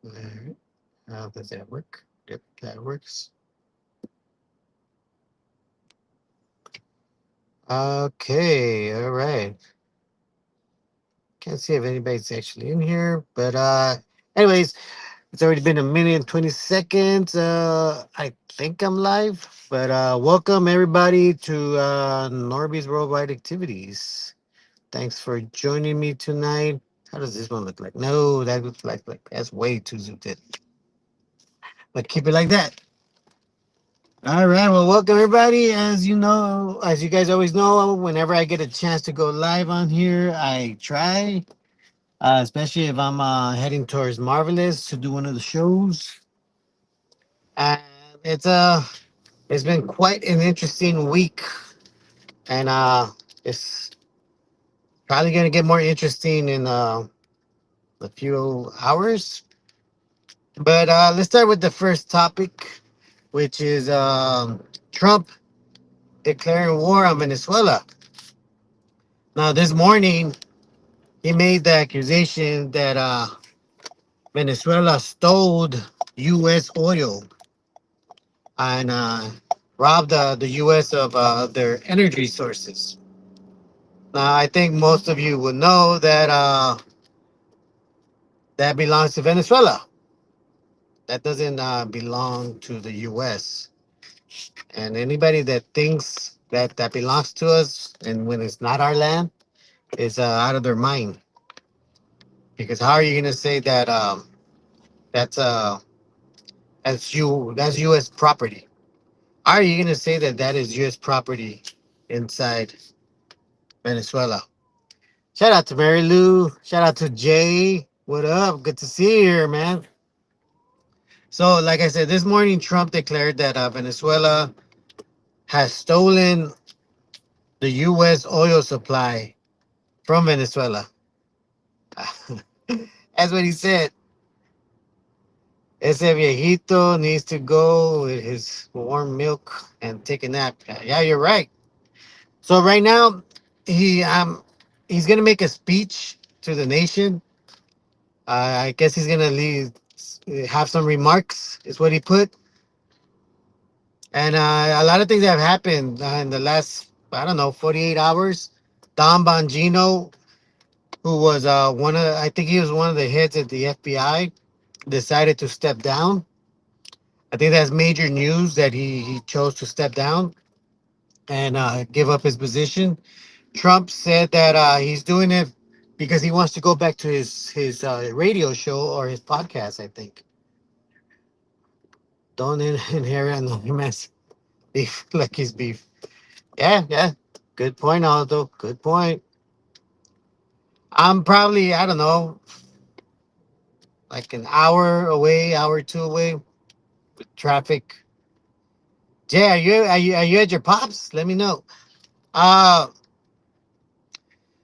Alright. How does that work? Yep, that works. Okay, all right. Can't see if anybody's actually in here, but anyways, it's already been a minute and 20 seconds. I think I'm live, but welcome everybody to Norby's Worldwide Activities. Thanks for joining me tonight. How does this one look like? No, that looks like that's way too zoomed in. But keep it like that. All right. Well, welcome everybody. As you know, as you guys always know, whenever I get a chance to go live on here, I try. Especially if I'm heading towards Marvelous to do one of the shows. And it's it's been quite an interesting week, and it's probably gonna get more interesting in a few hours. But let's start with the first topic, which is Trump declaring war on Venezuela. Now, this morning, he made the accusation that Venezuela stole U.S. oil and robbed the U.S. of their energy sources. Now, I think most of you would know that that belongs to Venezuela. That doesn't belong to the U.S. And anybody that thinks that that belongs to us and when it's not our land is out of their mind. Because how are you going to say that that's that's U.S. property? How are you going to say that that is U.S. property inside Venezuela? Shout out to Mary Lou. Shout out to Jay. What up? Good to see you here, man. So, like I said, this morning Trump declared that Venezuela has stolen the U.S. oil supply from Venezuela. That's what he said. Ese viejito needs to go with his warm milk and take a nap. Yeah, you're right. So right now, he he's gonna make a speech to the nation. I guess he's gonna leave, have some remarks. Is what he put. And a lot of things have happened in the last, I don't know, 48 hours. Don Bongino, who was I think he was one of the heads at the FBI, decided to step down. I think that's major news that he chose to step down and give up his position. Trump said that he's doing it because he wants to go back to his radio show or his podcast, I think. Don't inherit anonymous beef like his beef. Yeah, yeah. Good point, Aldo. Good point. I'm probably, I don't know, like an hour away, hour or two away with traffic. Jay, are you at your pops? Let me know. Uh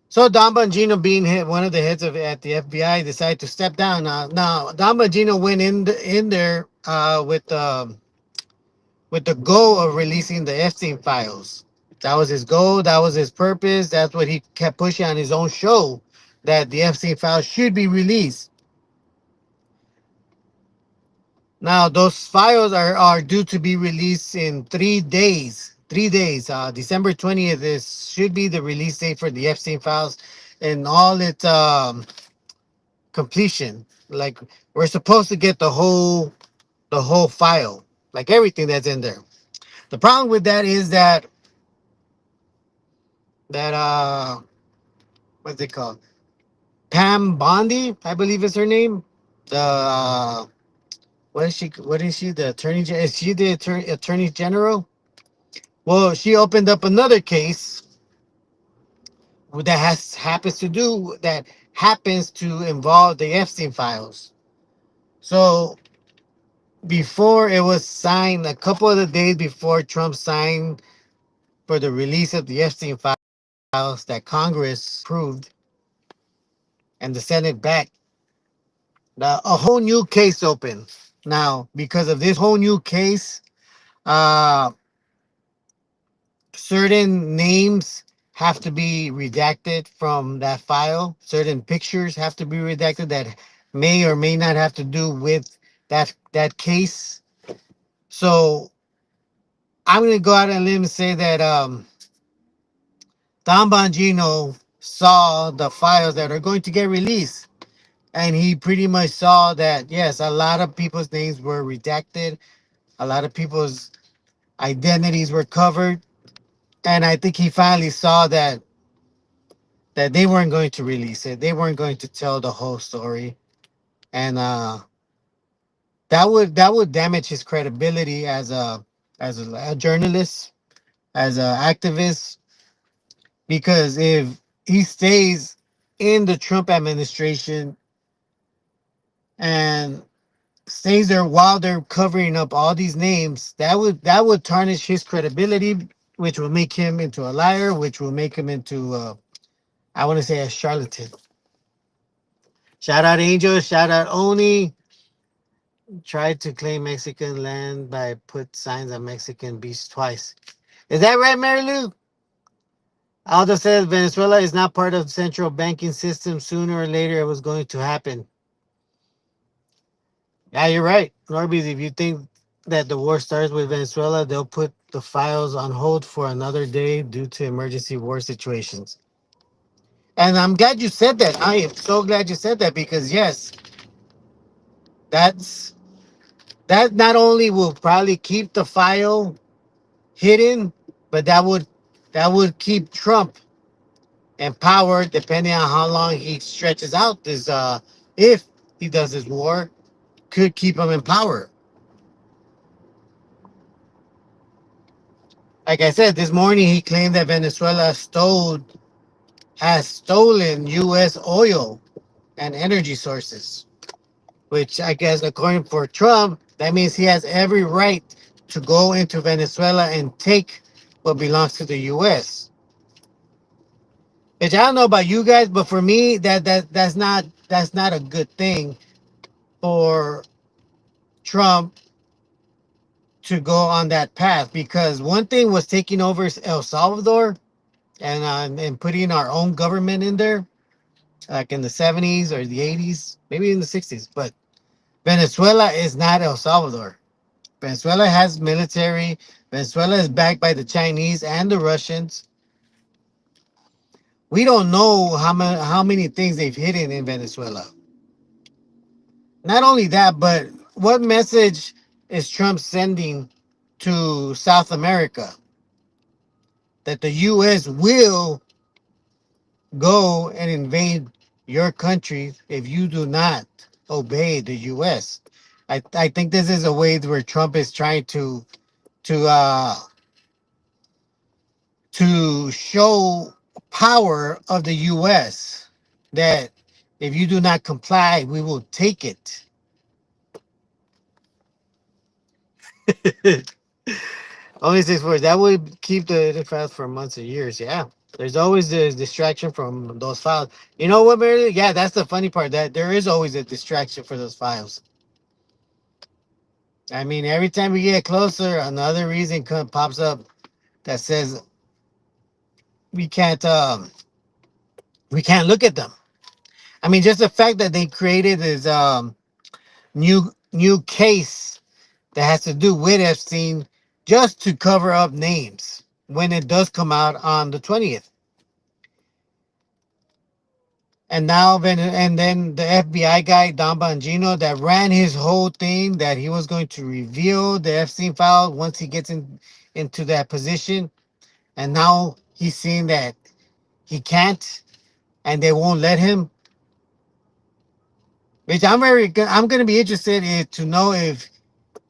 so Don Bongino, being one of the heads of at the FBI, decided to step down. Now Don Bongino went in there with the goal of releasing the Epstein files. That was his goal. That was his purpose. That's what he kept pushing on his own show, that the Epstein files should be released. Now, those files are due to be released in 3 days. 3 days. December 20th should be the release date for the Epstein files and all its completion. Like, we're supposed to get the whole file, like everything that's in there. The problem with that is that what's it called? Pam Bondi, I believe is her name. The what is she? What is she? The attorney? Is she the attorney general? Well, she opened up another case that has happens to involve the Epstein files. So before it was signed, a couple of the days before Trump signed for the release of the Epstein files that Congress approved and the Senate backed, a whole new case opened. Now, because of this whole new case, uh, certain names have to be redacted from that file. Certain pictures have to be redacted may or may not have to do with that case. So I'm gonna go out on a limb and say that Don Bongino saw the files that are going to get released, and he pretty much saw that yes, a lot of people's names were redacted, a lot of people's identities were covered, and I think he finally saw that they weren't going to release it, they weren't going to tell the whole story, and that would damage his credibility as a journalist, as an activist, because if he stays in the Trump administration and stays there while they're covering up all these names, that would tarnish his credibility, which will make him into a liar, which will make him into I want to say a charlatan. Shout out Angel, shout out Oni. Tried to claim Mexican land by put signs on Mexican beach twice. Is that right, Mary Lou? Aldo says Venezuela is not part of the central banking system. Sooner or later, it was going to happen. Yeah, you're right, Norbies. If you think that the war starts with Venezuela, they'll put the files on hold for another day due to emergency war situations. And I'm glad you said that. I am so glad you said that because yes, that's that not only will probably keep the file hidden, but that would keep Trump in power depending on how long he stretches out this if he does his war, could keep him in power. Like I said, this morning he claimed that Venezuela stole has stolen US oil and energy sources, which I guess according for Trump, that means he has every right to go into Venezuela and take what belongs to the US. Which I don't know about you guys, but for me, that's not a good thing for Trump to go on that path, because one thing was taking over El Salvador and putting our own government in there, like in the 70s or the 80s, maybe in the 60s. But Venezuela is not El Salvador. Venezuela has military. Venezuela is backed by the Chinese and the Russians. We don't know how many things they've hidden in Venezuela. Not only that, but what message is Trump sending to South America? That the U.S. will go and invade your country if you do not obey the U.S. I think this is a way where Trump is trying to uh, to show power of the U.S. that if you do not comply, we will take it. Only 6 words. That would keep the files for months or years. Yeah. There's always the distraction from those files. You know what, Mary? Yeah, that's the funny part. That there is always a distraction for those files. I mean, every time we get closer, another reason pops up that says we can't um we can't look at them. I mean, just the fact that they created this new case that has to do with Epstein just to cover up names when it does come out on the 20th. And now, and then the FBI guy Don Bongino that ran his whole thing that he was going to reveal the Epstein file once he gets into that position, and now he's seeing that he can't, and they won't let him. Which I'm going to be interested to know if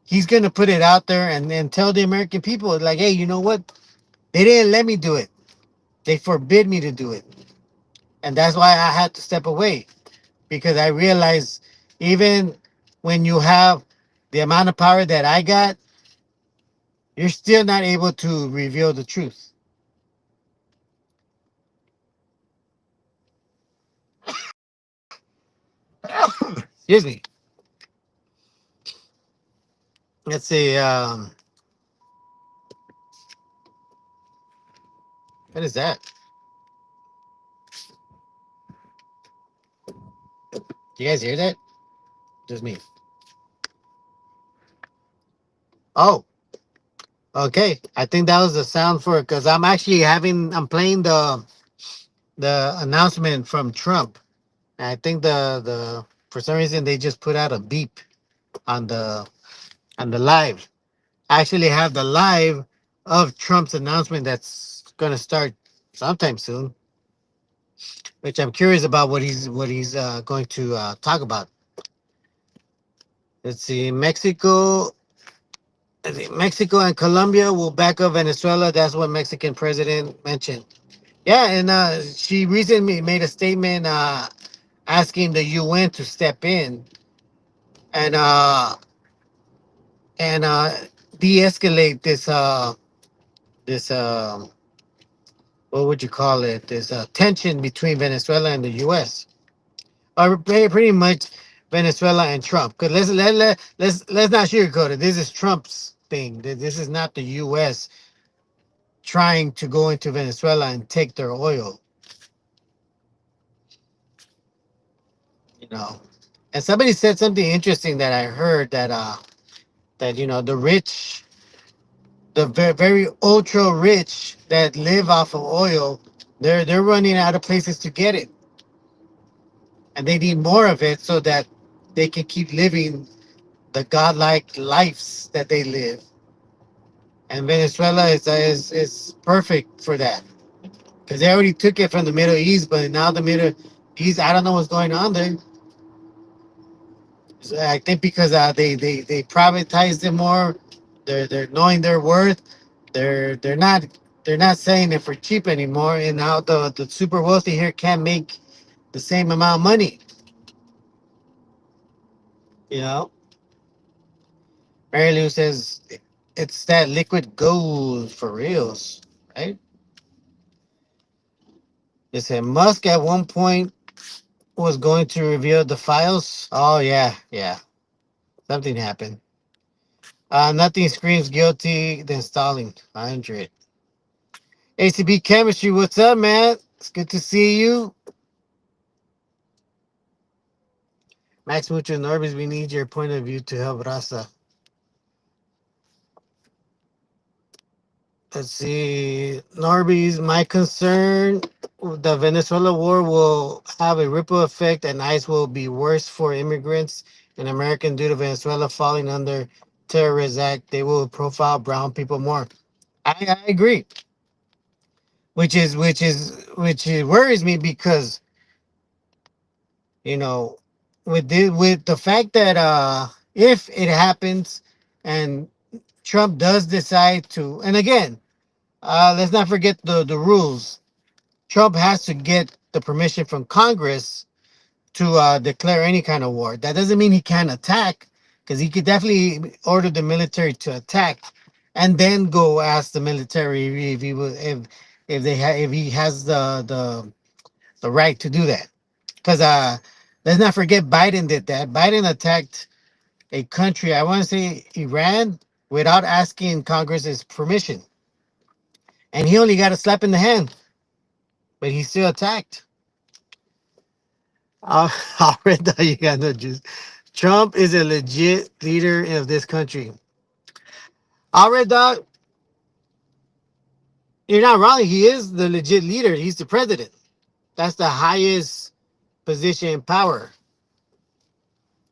he's going to put it out there and then tell the American people like, hey, you know what? They didn't let me do it. They forbid me to do it, and that's why I had to step away, because I realized even when you have the amount of power that I got, you're still not able to reveal the truth. Excuse me. Let's see. What is that? Do you guys hear that? Just me. Oh, okay. I think that was the sound for it because I'm playing the announcement from Trump. And I think the for some reason they just put out a beep on the live. I actually have the live of Trump's announcement that's going to start sometime soon, which I'm curious about what he's going to talk about. Let's see, Mexico and Colombia will back up Venezuela. That's what Mexican president mentioned. Yeah, and she recently made a statement asking the UN to step in and uh, and de-escalate this what would you call it? This tension between Venezuela and the U.S. Or pretty much Venezuela and Trump. Because let's not sugarcoat it. This is Trump's thing. This is not the U.S. trying to go into Venezuela and take their oil. You know. And somebody said something interesting that I heard that the rich, the very ultra rich that live off of oil, they're running out of places to get it, and they need more of it so that they can keep living the godlike lives that they live. And Venezuela is perfect for that because they already took it from the Middle East, but now the Middle East, I don't know what's going on there. So I think because they privatized it more, they're knowing their worth. They're not saying it for cheap anymore, and now the super wealthy here can't make the same amount of money. You know, Mary Lou says it's that liquid gold for reals, right? They said Musk at one point was going to reveal the files. Oh yeah, yeah, something happened. Nothing screams guilty than Stalin. 100. ACB Chemistry, what's up, man? It's good to see you. Max Mucho Norbis, we need your point of view to help Raza. Let's see. Norbis, my concern, the Venezuela war will have a ripple effect and ICE will be worse for immigrants and American due to Venezuela falling under terrorist act. They will profile brown people more. I agree. Which worries me because, you know, with the fact that if it happens and Trump does decide to, and again, let's not forget the rules. Trump has to get the permission from Congress to declare any kind of war. That doesn't mean he can't attack, because he could definitely order the military to attack, and then go ask the military if he will if he has the right to do that. Because let's not forget Biden did that. Biden attacked a country, I want to say Iran, without asking Congress's permission, and he only got a slap in the hand, but he still attacked. Already, you got no juice. Trump is a legit leader of this country. Already, dog, you're not wrong. He is the legit leader. He's the president. That's the highest position in power.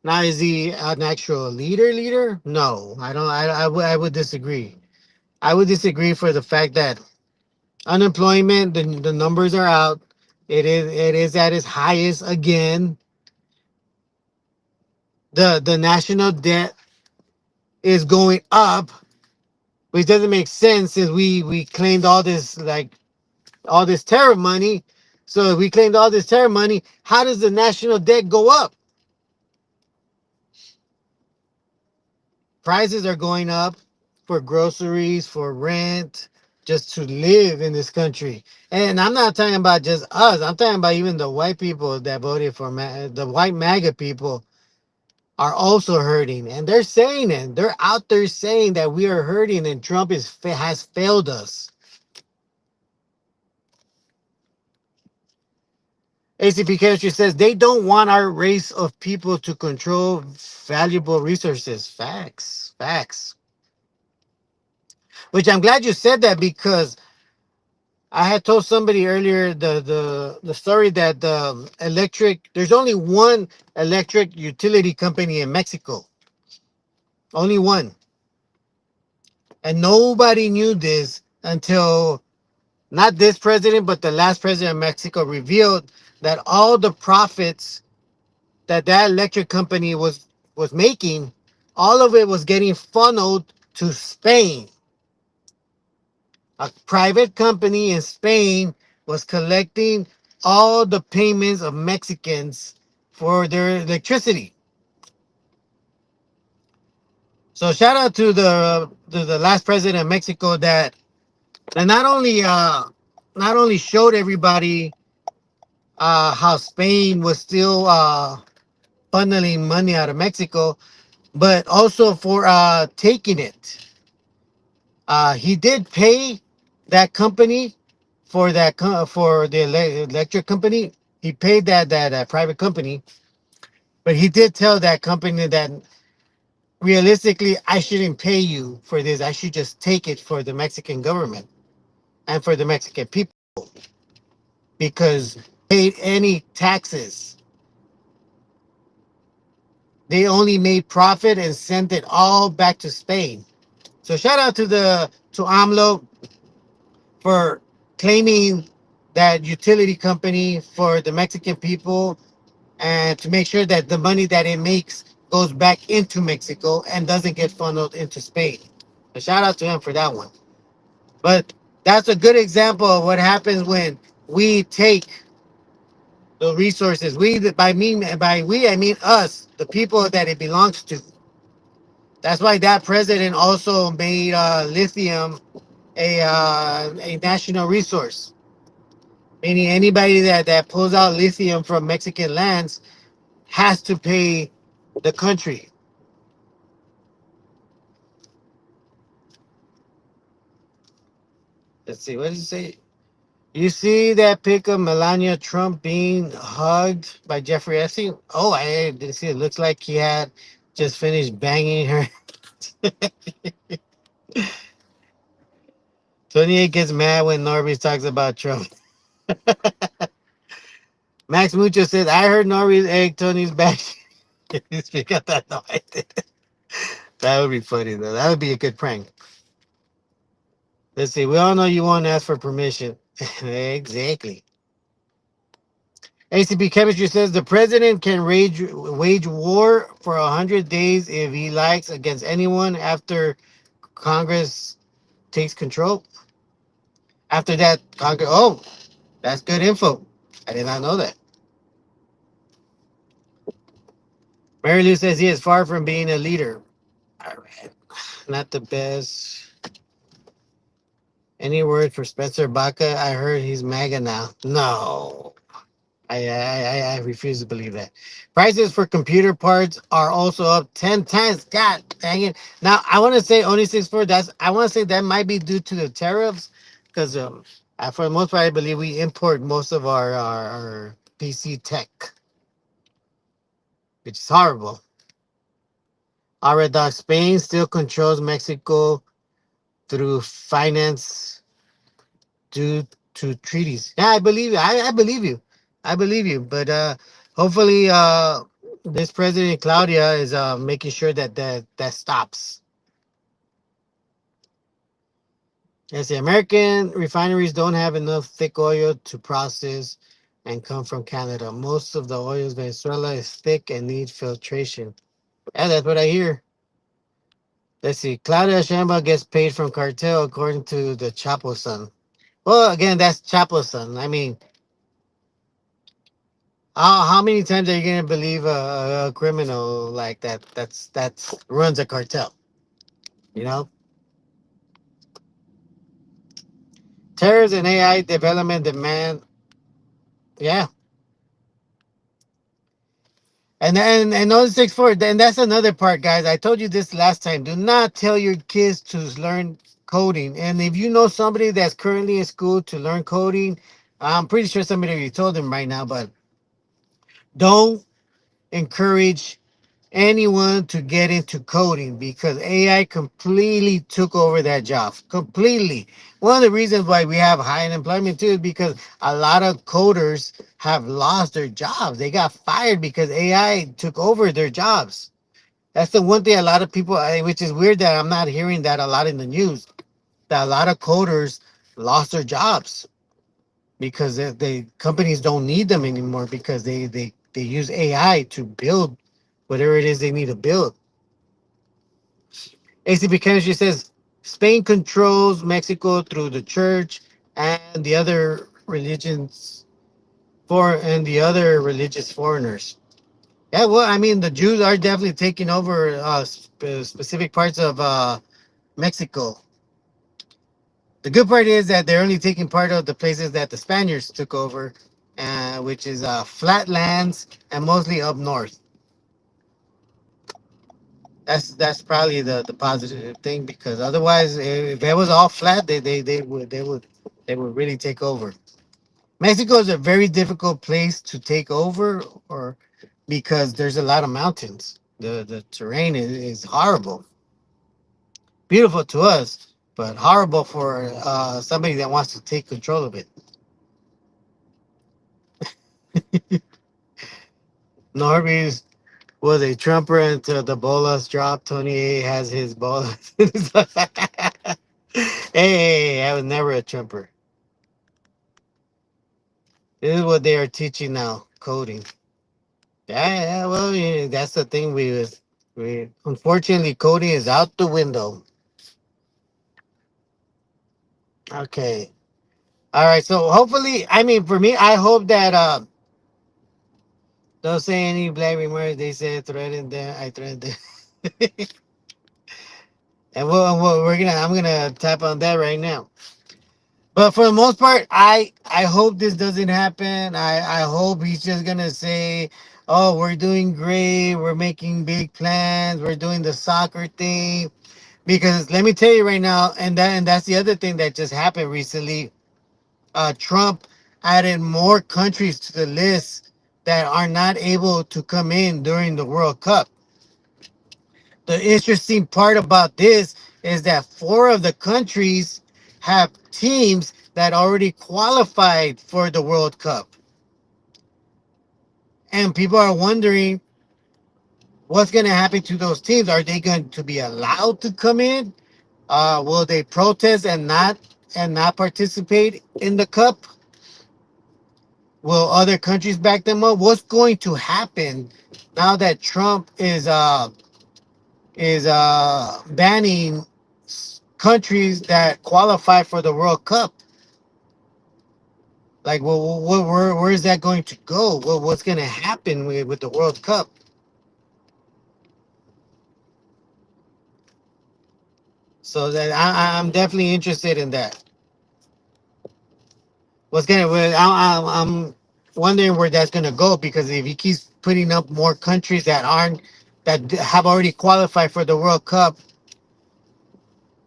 Now, is he an actual leader? No, I don't. I would disagree. I would disagree for the fact that unemployment, the numbers are out. It is at its highest again. The national debt is going up, which doesn't make sense since we claimed all this terror money. So if we claimed all this terror money, how does the national debt go up? Prices are going up for groceries, for rent, just to live in this country. And I'm not talking about just us. I'm talking about even the white people that voted for the white MAGA people are also hurting, and they're saying it. They're out there saying that we are hurting, and Trump has failed us. ACP Chemistry says they don't want our race of people to control valuable resources. Facts. Facts. Which I'm glad you said that because I had told somebody earlier the story that there's only one electric utility company in Mexico. Only one. And nobody knew this until not this president, but the last president of Mexico revealed that all the profits that electric company was making, all of it was getting funneled to Spain. A private company in Spain was collecting all the payments of Mexicans for their electricity. So shout out to the last president of Mexico that not only showed everybody how Spain was still funneling money out of Mexico, but also for taking it. He did pay that company for for the electric company. He paid that private company, but he did tell that company that realistically, I shouldn't pay you for this. I should just take it for the Mexican government and for the Mexican people because paid any taxes. They only made profit and sent it all back to Spain. So shout out to AMLO for claiming that utility company for the Mexican people and to make sure that the money that it makes goes back into Mexico and doesn't get funneled into Spain. So shout out to him for that one. But that's a good example of what happens when we take the resources. By we I mean us, the people that it belongs to. That's why that president also made lithium a national resource. Meaning anybody that pulls out lithium from Mexican lands has to pay the country. Let's see, what does it say? You see that pic of Melania Trump being hugged by Jeffrey Epstein? Oh, I didn't see it. Looks like he had just finished banging her. 28 gets mad when Norby talks about Trump. Max Mucho says, I heard Norby's egg Tony's back. Speak up that. No, I didn't. That would be funny, though. That would be a good prank. Let's see. We all know you won't ask for permission. Exactly. ACP Chemistry says the president can wage war for 100 days if he likes against anyone after Congress takes control. After that, Congress. Oh, that's good info. I did not know that. Mary Lou says he is far from being a leader. All right. Not the best. Any word for Spencer Baca? I heard he's MAGA now. No. I refuse to believe that. Prices for computer parts are also up 10 times. God dang it. Now, I want to say only 6.4. I want to say that might be due to the tariffs because for the most part, I believe we import most of our PC tech, which is horrible. Our Red Dog Spain still controls Mexico through finance due to treaties. Yeah, I believe you. I believe you. I believe you. But hopefully, this president Claudia is making sure that stops. Yes, the American refineries don't have enough thick oil to process and come from Canada. Most of the oils Venezuela is thick and need filtration. Yeah, that's what I hear. Let's see. Claudia Sheinbaum gets paid from cartel according to the Chapo son. Well, again, that's Chapo son. I mean, how many times are you gonna believe a criminal like that? That's runs a cartel. You know, terrors and AI development demand. Yeah, and those 6.4. Then that's another part, guys. I told you this last time. Do not tell your kids to learn coding. And if you know somebody that's currently in school to learn coding, I'm pretty sure somebody already told them right now, but Don't encourage anyone to get into coding because AI completely took over that job. Completely. One of the reasons why we have high unemployment too is because a lot of coders have lost their jobs. They got fired because AI took over their jobs. That's the one thing a lot of people, which is weird that I'm not hearing that a lot in the news, that a lot of coders lost their jobs because they companies don't need them anymore because they use AI to build whatever it is they need to build. ACP Chemistry says Spain controls Mexico through the church and the other religions and the other religious foreigners. Yeah, well, I mean, the Jews are definitely taking over specific parts of Mexico. The good part is that they're only taking part of the places that the Spaniards took over, which is flat lands and mostly up north. That's probably the positive thing because otherwise, if it was all flat, they would really take over. Mexico is a very difficult place to take over, or because there's a lot of mountains. The terrain is horrible. Beautiful to us, but horrible for somebody that wants to take control of it. Norby's was a Trumper until the bolas dropped. Tony A has his bolas. Hey, I was never a Trumper. This is what they are teaching now, coding. Yeah, yeah, well, yeah, that's the thing. We unfortunately coding is out the window. Okay, all right. So hopefully, I mean, for me, I hope that don't say any black remarks. They said threatened them. I threatened them, I'm gonna tap on that right now. But for the most part, I hope this doesn't happen. I hope he's just gonna say, "Oh, we're doing great. We're making big plans. We're doing the soccer thing." Because let me tell you right now, and that's the other thing that just happened recently. Trump added more countries to the list that are not able to come in during the World Cup. The interesting part about this is that four of the countries have teams that already qualified for the World Cup. And people are wondering what's going to happen to those teams. Are they going to be allowed to come in? Will they protest and not participate in the cup? Will other countries back them up? What's going to happen now that Trump banning countries that qualify for the World Cup? Like, well, where is that going to go? Well, what's going to happen with the World Cup? So that I'm definitely interested in that. I'm wondering where that's going to go because if he keeps putting up more countries that have already qualified for the World Cup,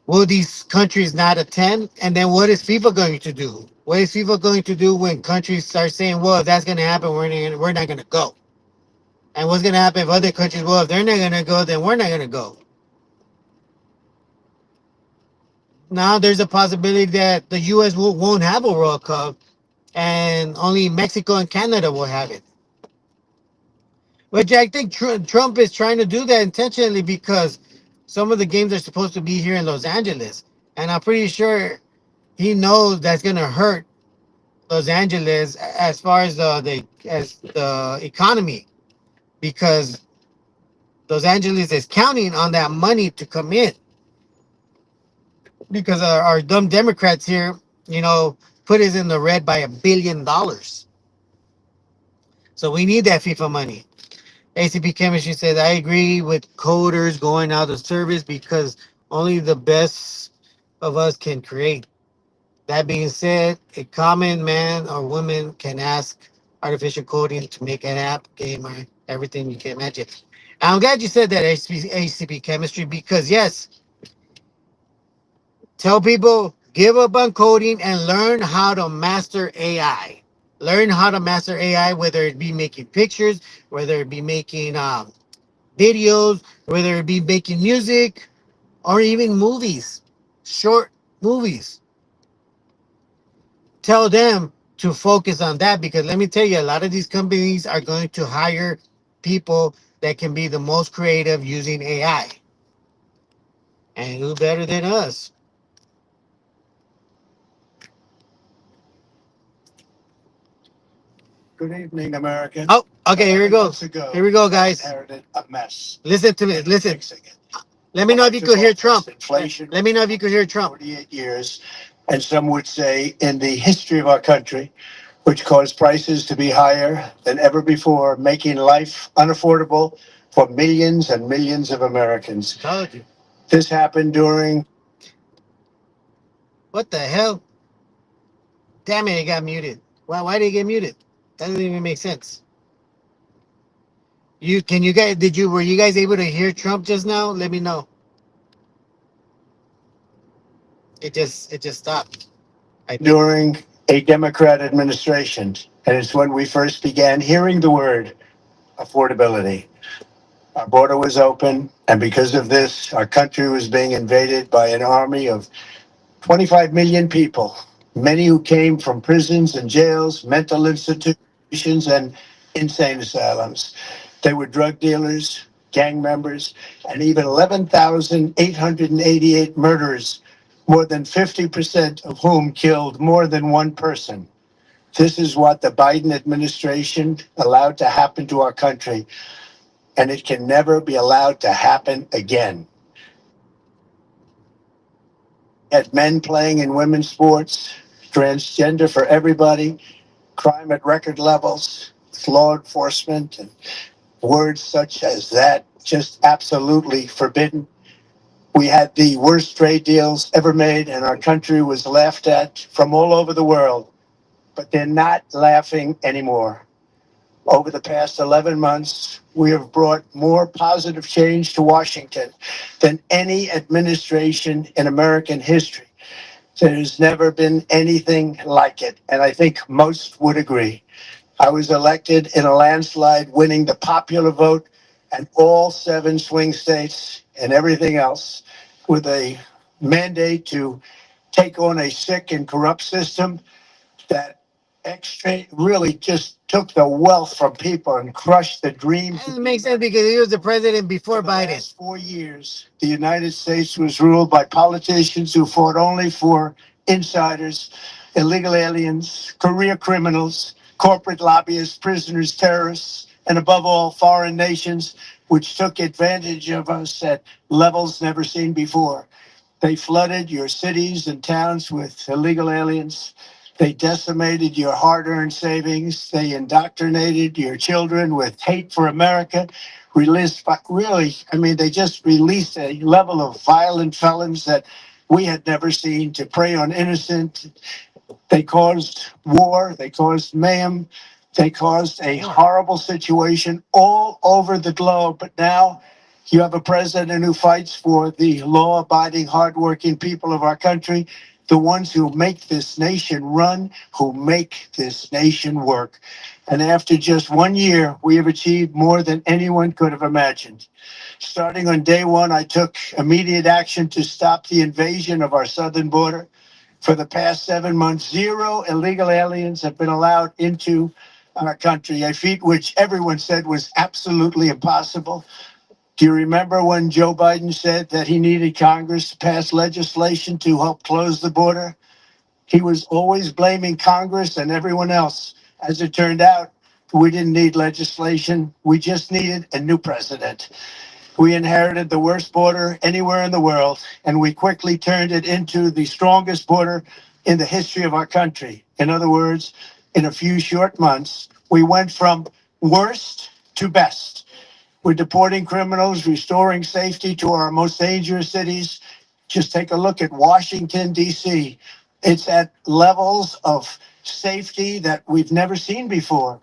will these countries not attend? And then what is FIFA going to do? What is FIFA going to do when countries start saying, "Well, if that's going to happen, we're not going to go"? And what's going to happen if other countries, well, if they're not going to go, then we're not going to go? Now there's a possibility that the U.S. won't have a World Cup, and only Mexico and Canada will have it. Which I think Trump is trying to do that intentionally because some of the games are supposed to be here in Los Angeles, and I'm pretty sure he knows that's going to hurt Los Angeles as far as the economy, because Los Angeles is counting on that money to come in because our dumb Democrats here, put us in the red by $1 billion. So we need that FIFA money. ACP Chemistry says, I agree with coders going out of service because only the best of us can create. That being said, a common man or woman can ask artificial coding to make an app, game, or everything you can imagine. I'm glad you said that, ACP Chemistry, because yes, tell people give up on coding and learn how to master AI. learn how to master AI, whether it be making pictures, whether it be making videos, whether it be making music, or even movies, short movies. Tell them to focus on that, because let me tell you, a lot of these companies are going to hire people that can be the most creative using AI. And who better than us? Good evening, America. Oh, okay, here we 11 go. months ago, Here we go, I guys. inherited a mess. Listen to me. And we're Listen. fixing it. Let me When know I if you took could hear office, Trump. inflation Let was me know if you could hear Trump. 48 years, and some would say in the history of our country, which caused prices to be higher than ever before, making life unaffordable for millions and millions of Americans. Told you. This happened during What the hell? Damn it, it got muted. Why did it get muted? That doesn't even make sense. You guys did you were you guys able to hear Trump just now? Let me know. It just stopped. I think. during a Democrat administration, and it's when we first began hearing the word affordability. Our border was open, and because of this, our country was being invaded by an army of 25 million people, many who came from prisons and jails, mental institutions, and insane asylums. They were drug dealers, gang members, and even 11,888 murderers, more than 50% of whom killed more than one person. This is what the Biden administration allowed to happen to our country, and it can never be allowed to happen again. Had men playing in women's sports, transgender for everybody, crime at record levels, law enforcement, and words such as that just absolutely forbidden. We had the worst trade deals ever made, and our country was laughed at from all over the world. But they're not laughing anymore. Over the past 11 months, we have brought more positive change to Washington than any administration in American history. There's never been anything like it, and I think most would agree. I was elected in a landslide, winning the popular vote and all seven swing states and everything else, with a mandate to take on a sick and corrupt system that extra really just took the wealth from people and crushed the That dreams of doesn't the make sense American because he was the people. president For before the Biden. last 4 years, the United States was ruled by politicians who fought only for insiders, illegal aliens, career criminals, corporate lobbyists, prisoners, terrorists, and above all, foreign nations, which took advantage of us at levels never seen before. They flooded your cities and towns with illegal aliens. They decimated your hard earned savings. They indoctrinated your children with hate for America. Released, really, I mean, they just released a level of violent felons that we had never seen to prey on innocent. They caused war, they caused mayhem, they caused a horrible situation all over the globe. But now you have a president who fights for the law abiding, hardworking people of our country, the ones who make this nation run, who make this nation work. And after just 1 year, we have achieved more than anyone could have imagined. Starting on day one, I took immediate action to stop the invasion of our southern border. For the past 7 months, zero illegal aliens have been allowed into our country, a feat which everyone said was absolutely impossible. Do you remember when Joe Biden said that he needed Congress to pass legislation to help close the border? He was always blaming Congress and everyone else. As it turned out, we didn't need legislation. We just needed a new president. We inherited the worst border anywhere in the world, and we quickly turned it into the strongest border in the history of our country. In other words, in a few short months, we went from worst to best. We're deporting criminals, restoring safety to our most dangerous cities. Just take a look at Washington, D.C. It's at levels of safety that we've never seen before.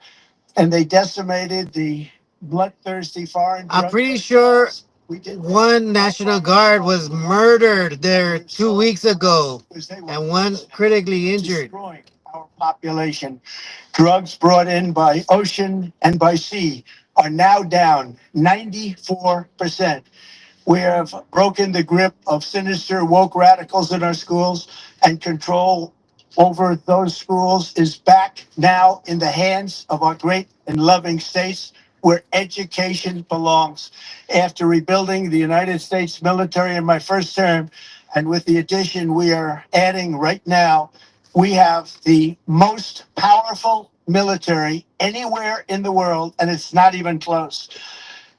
And they decimated the bloodthirsty foreign I'm drug pretty sure cartels. We did that one all National by Guard ourselves was in one year. murdered And there we're two so weeks proud ago, because they were and one forced critically injured. destroying our population. Drugs brought in by ocean and by sea are now down 94%. We have broken the grip of sinister woke radicals in our schools, and control over those schools is back now in the hands of our great and loving states where education belongs. After rebuilding the United States military in my first term, and with the addition we are adding right now, we have the most powerful military anywhere in the world, and it's not even close.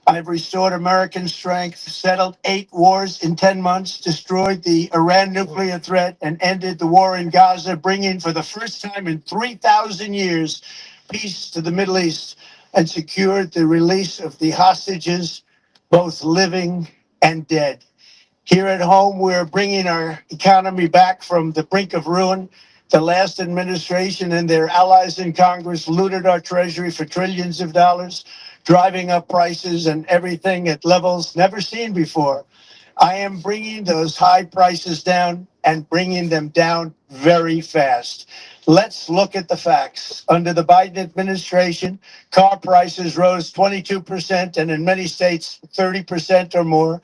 I've restored American strength, settled 8 wars in 10 months, destroyed the Iran nuclear threat, and ended the war in Gaza, bringing for the first time in 3,000 years peace to the Middle East, and secured the release of the hostages, both living and dead. Here at home, we're bringing our economy back from the brink of ruin. The last administration and their allies in Congress looted our treasury for trillions of dollars, driving up prices and everything at levels never seen before. I am bringing those high prices down and bringing them down very fast. Let's look at the facts. Under the Biden administration, car prices rose 22% and in many states 30% or more.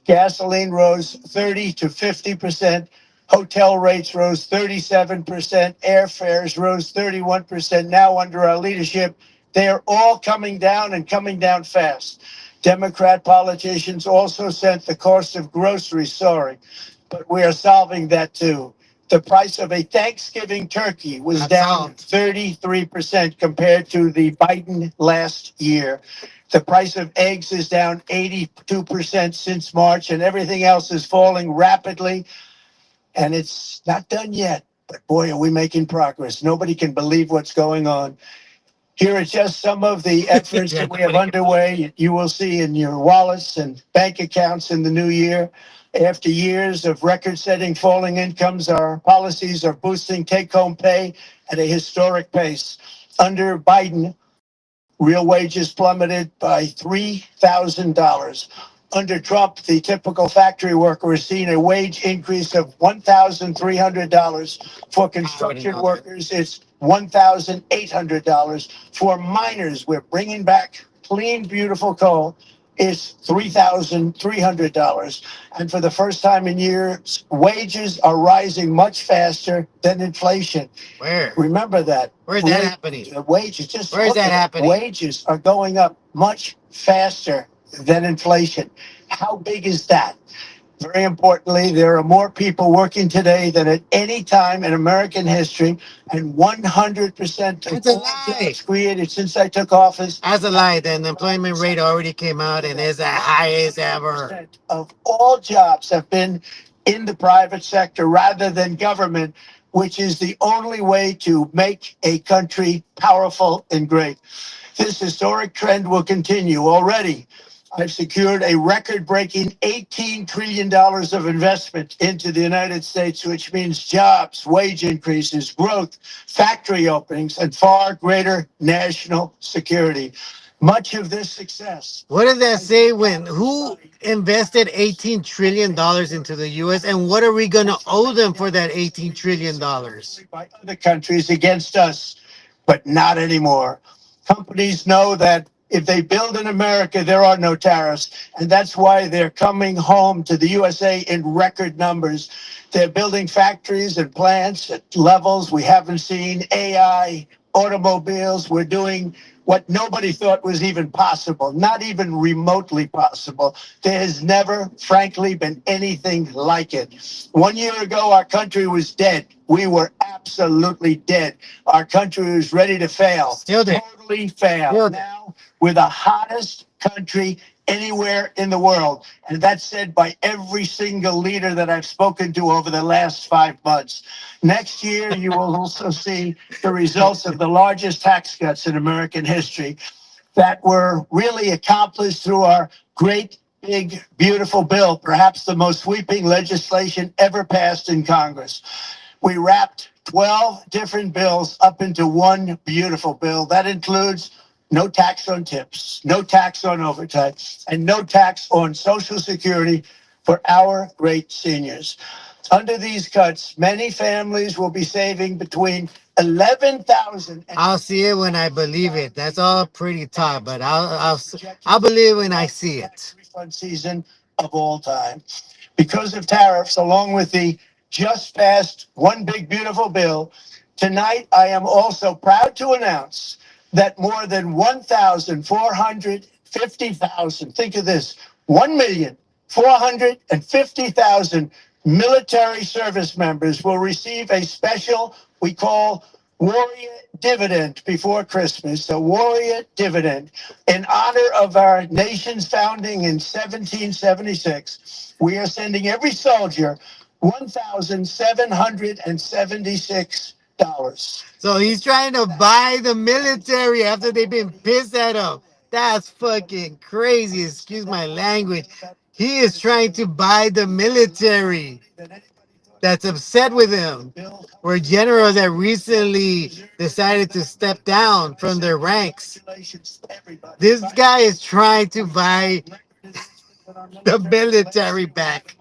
Gasoline rose 30 to 50%. Hotel rates rose 37%. Airfares rose 31%. Now, under our leadership, they are all coming down and coming down fast. Democrat politicians also sent the cost of groceries soaring, but we are solving that too. The price of a Thanksgiving turkey was That's down all. 33% compared to the Biden last year. The price of eggs is down 82% since March, and everything else is falling rapidly. And it's not done yet. But boy, are we making progress. Nobody can believe what's going on. Here are just some of the efforts Yeah, that we have nobody can underway. You will see in your wallets and bank accounts in the new year. After years of record setting falling incomes, our policies are boosting take home pay at a historic pace. Under Biden, real wages plummeted by $3,000. Under Trump, the typical factory worker has seen a wage increase of $1,300. For I wouldn't construction know that. workers, it's $1,800. For miners, we're bringing back clean, beautiful coal. It's $3,300. And for the first time in years, wages are rising much faster than inflation. Where? Remember that. Where's that happening? Wages, just Where is look that at it. happening? Wages are going up much faster than inflation. How big is that? Very importantly, there are more people working today than at any time in American history, and 100% of That's a all lie. jobs created since I took office That's a have lie. been The in the private unemployment rate sector. already came out and is the highest ever. 100% of all jobs have been in the private sector rather than government, which is the only way to make a country powerful and great. This historic trend will continue. Already, I've secured a record breaking $18 trillion of investment into the United States, which means jobs, wage increases, growth, factory openings, and far greater national security. Much of this success What does that has say been when who invested $18 trillion into the US and what are we gonna owe them for that $18 trillion? by other countries against us, but not anymore. Companies know that if they build in America, there are no tariffs. And that's why they're coming home to the USA in record numbers. They're building factories and plants at levels we haven't seen. AI, automobiles, we're doing what nobody thought was even possible, not even remotely possible. There has never, frankly, been anything like it. 1 year ago, our country was dead. We were absolutely dead. Our country was ready to fail, Still there. totally fail. Still there. Now, we're the hottest country anywhere in the world. And that's said by every single leader that I've spoken to over the last 5 months. Next year, you will also see the results of the largest tax cuts in American history that were really accomplished through our great, big, beautiful bill, perhaps the most sweeping legislation ever passed in Congress. We wrapped 12 different bills up into one beautiful bill. That includes no tax on tips, no tax on overtime, and no tax on Social Security for our great seniors. Under these cuts, many families will be saving between 11,000 and I'll see it when I believe it. That's all pretty tough, but I'll believe when I see it. refund season of all time. Because of tariffs, along with the just passed One Big Beautiful Bill, tonight I am also proud to announce that more than 1,450,000, think of this, 1,450,000 military service members will receive a special, we call Warrior Dividend before Christmas, a Warrior Dividend in honor of our nation's founding in 1776. We are sending every soldier $1,776. So he's trying to buy the military after they've been pissed at him. That's fucking crazy. Excuse my language. He is trying to buy the military that's upset with him. We're generals that recently decided to step down from their ranks. This guy is trying to buy the military back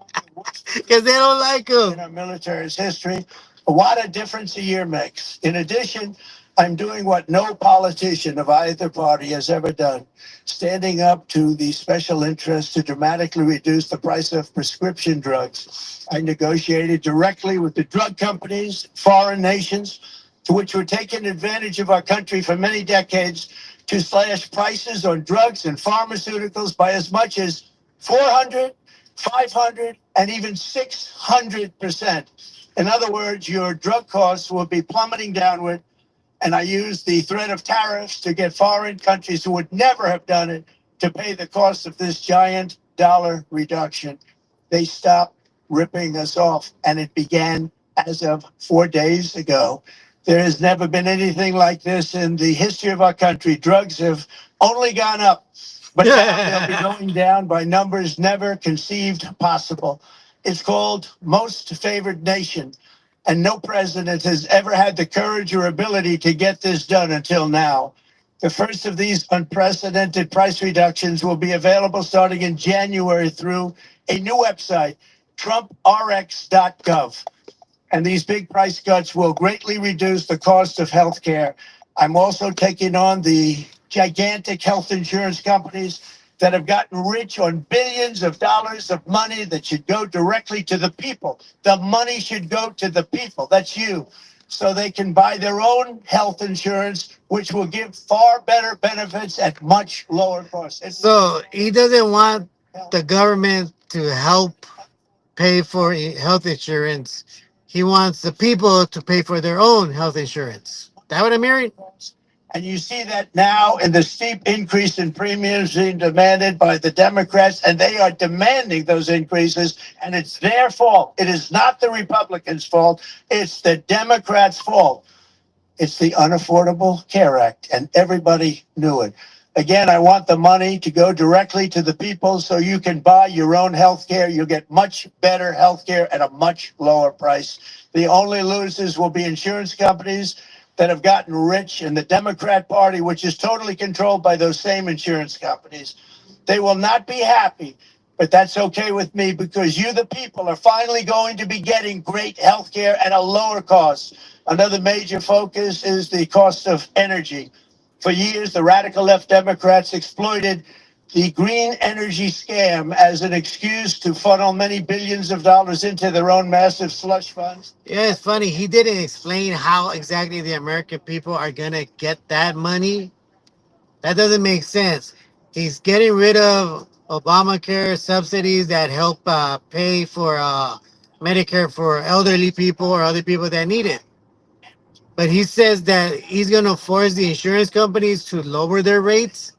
because they don't like In him. our military's history. What a difference a year makes. In addition, I'm doing what no politician of either party has ever done, standing up to the special interests to dramatically reduce the price of prescription drugs. I negotiated directly with the drug companies, foreign nations, to which were taking advantage of our country for many decades to slash prices on drugs and pharmaceuticals by as much as 400, 500, and even 600%. In other words, your drug costs will be plummeting downward. And I used the threat of tariffs to get foreign countries who would never have done it to pay the cost of this giant dollar reduction. They stopped ripping us off, and it began as of 4 days ago. There has never been anything like this in the history of our country. Drugs have only gone up, but now they'll be going down by numbers never conceived possible. It's called Most Favored Nation, and no president has ever had the courage or ability to get this done until now. The first of these unprecedented price reductions will be available starting in January through a new website, trumprx.gov. And these big price cuts will greatly reduce the cost of health care. I'm also taking on the gigantic health insurance companies that have gotten rich on billions of dollars of money that should go directly to the people. The money should go to the people. That's you. So they can buy their own health insurance, which will give far better benefits at much lower costs. So he doesn't want the government to help pay for health insurance. He wants the people to pay for their own health insurance. That what I'm hearing? And you see that now in the steep increase in premiums being demanded by the Democrats, and they are demanding those increases, and it's their fault. It is not the Republicans' fault, it's the Democrats' fault. It's the Unaffordable Care Act, and everybody knew it. Again, I want the money to go directly to the people so you can buy your own health care. You'll get much better health care at a much lower price. The only losers will be insurance companies that have gotten rich, and the Democrat Party, which is totally controlled by those same insurance companies. They will not be happy, but that's okay with me because you, the people, are finally going to be getting great health care at a lower cost. Another major focus is the cost of energy. For years, the radical left Democrats exploited the green energy scam as an excuse to funnel many billions of dollars into their own massive slush funds. Yeah, it's funny. He didn't explain how exactly the American people are gonna get that money. That doesn't make sense. He's getting rid of Obamacare subsidies that help pay for Medicare for elderly people or other people that need it. But he says that he's going to force the insurance companies to lower their rates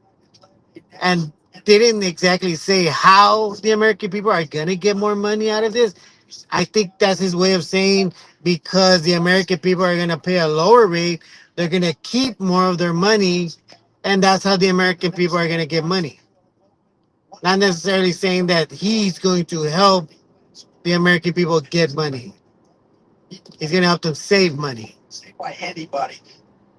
and didn't exactly say how the American people are going to get more money out of this. I think that's his way of saying because the American people are going to pay a lower rate, they're going to keep more of their money, and that's how the American people are going to get money. Not necessarily saying that he's going to help the American people get money. He's going to help them save money. By anybody,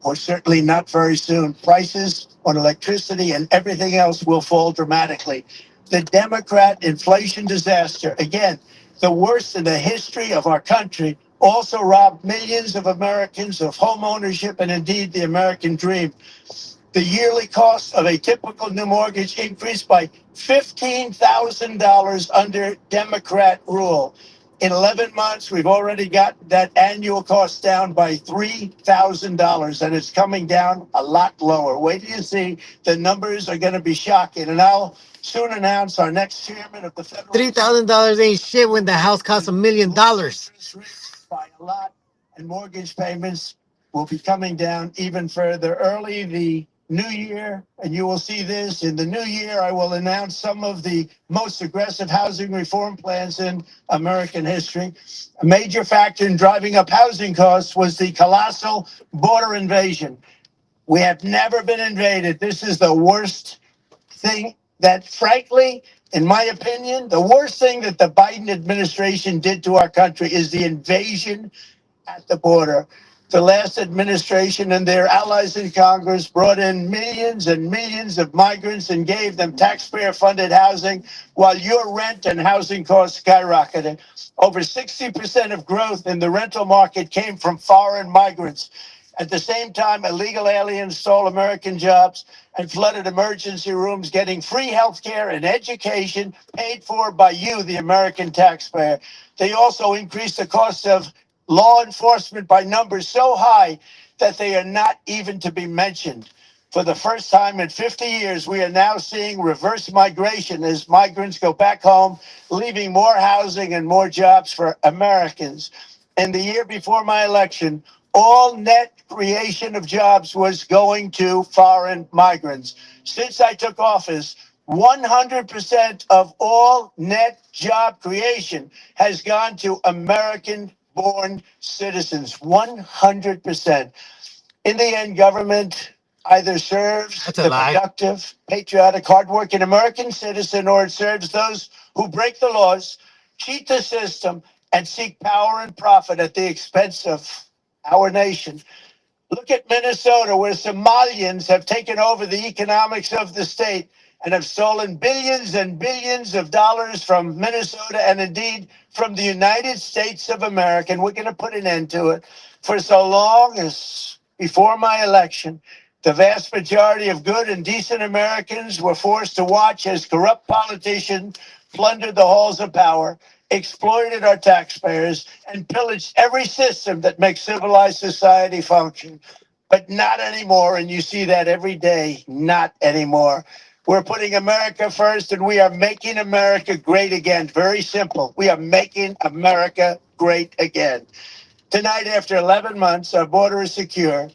or certainly not very soon. Prices on electricity and everything else will fall dramatically. The Democrat inflation disaster, again, the worst in the history of our country, also robbed millions of Americans of home ownership and indeed the American dream. The yearly cost of a typical new mortgage increased by $15,000 under Democrat rule. In 11 months, we've already got that annual cost down by $3,000, and it's coming down a lot lower. Wait till you see, the numbers are going to be shocking. And I'll soon announce our next chairman of the Federal Reserve. $3,000 ain't shit when the house costs $1 million. Interest rates by a lot, and mortgage payments will be coming down even further early the new year. And you will see this in the new year. I will announce some of the most aggressive housing reform plans in American history. A major factor in driving up housing costs was the colossal border invasion. We have never been invaded. This is the worst thing that, frankly, in my opinion, the worst thing that the Biden administration did to our country is the invasion at the border. The last administration and their allies in Congress brought in millions and millions of migrants and gave them taxpayer funded housing while your rent and housing costs skyrocketed. Over 60% of growth in the rental market came from foreign migrants. At the same time, illegal aliens stole American jobs and flooded emergency rooms, getting free health care and education paid for by you, the American taxpayer. They also increased the cost of law enforcement by numbers so high that they are not even to be mentioned. For the first time in 50 years, we are now seeing reverse migration as migrants go back home, leaving more housing and more jobs for Americans. In the year before my election, all net creation of jobs was going to foreign migrants. Since I took office, 100% of all net job creation has gone to American born citizens. 100%. In the end, government either serves That's a the lie. productive, patriotic, hardworking American citizen or it serves those who break the laws, cheat the system, and seek power and profit at the expense of our nation. Look at Minnesota, where Somalians have taken over the economics of the state and have stolen billions and billions of dollars from Minnesota and indeed from the United States of America. And we're going to put an end to it. For so long as before my election, the vast majority of good and decent Americans were forced to watch as corrupt politicians plundered the halls of power, exploited our taxpayers, and pillaged every system that makes civilized society function. But not anymore. And you see that every day. Not anymore. We're putting America first and we are making America great again. Very simple. We are making America great again. Tonight, after 11 months, our border is secure.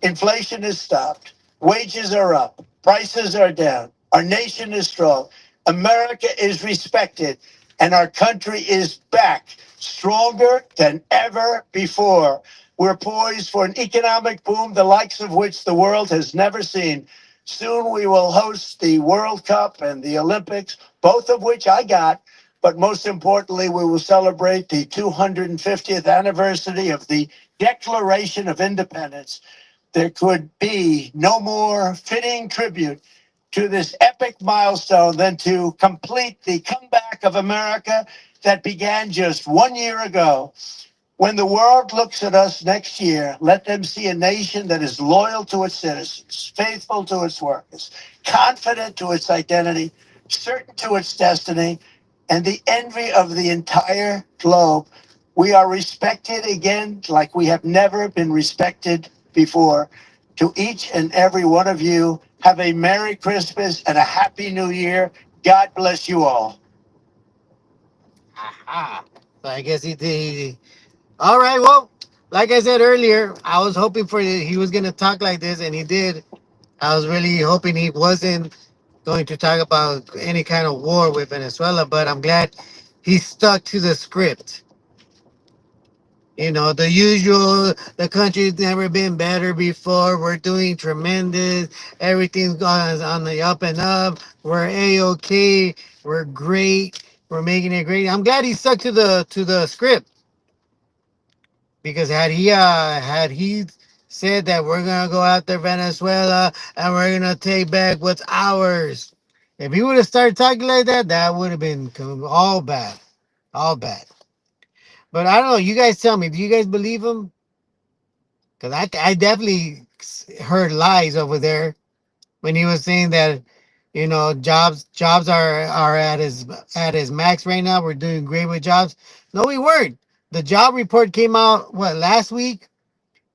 Inflation is stopped. Wages are up. Prices are down. Our nation is strong. America is respected. And our country is back stronger than ever before. We're poised for an economic boom, the likes of which the world has never seen. Soon we will host the World Cup and the Olympics, both of which I got. But most importantly, we will celebrate the 250th anniversary of the Declaration of Independence. There could be no more fitting tribute to this epic milestone than to complete the comeback of America that began just 1 year ago. When the world looks at us next year, let them see a nation that is loyal to its citizens, faithful to its workers, confident to its identity, certain to its destiny, and the envy of the entire globe. We are respected again like we have never been respected before. To each and every one of you, have a Merry Christmas and a Happy New Year. God bless you all. Aha. So I guess he did. All right. Well, like I said earlier, I was hoping for he was gonna talk like this, and he did. I was really hoping he wasn't going to talk about any kind of war with Venezuela, but I'm glad he stuck to the script. You know, the usual, the country's never been better before. We're doing tremendous. Everything's going on the up and up. We're A-OK. We're great. We're making it great. I'm glad he stuck to the script because had he said that we're gonna go after Venezuela and we're gonna take back what's ours. If he would have started talking like that, that would have been all bad, all bad. But I don't know. You guys tell me. Do you guys believe him? Because I definitely heard lies over there when he was saying that, jobs are at his max right now. We're doing great with jobs. No, we weren't. The job report came out what last week,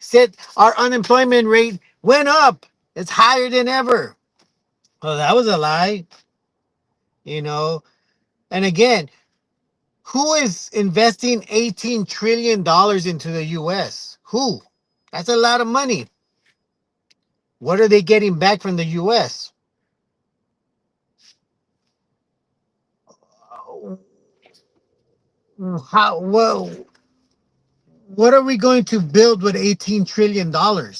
said our unemployment rate went up. It's higher than ever. Well, that was a lie, you know. And again, who is investing $18 trillion into the US? Who? That's a lot of money. What are they getting back from the US? How what are we going to build with $18 trillion? Now,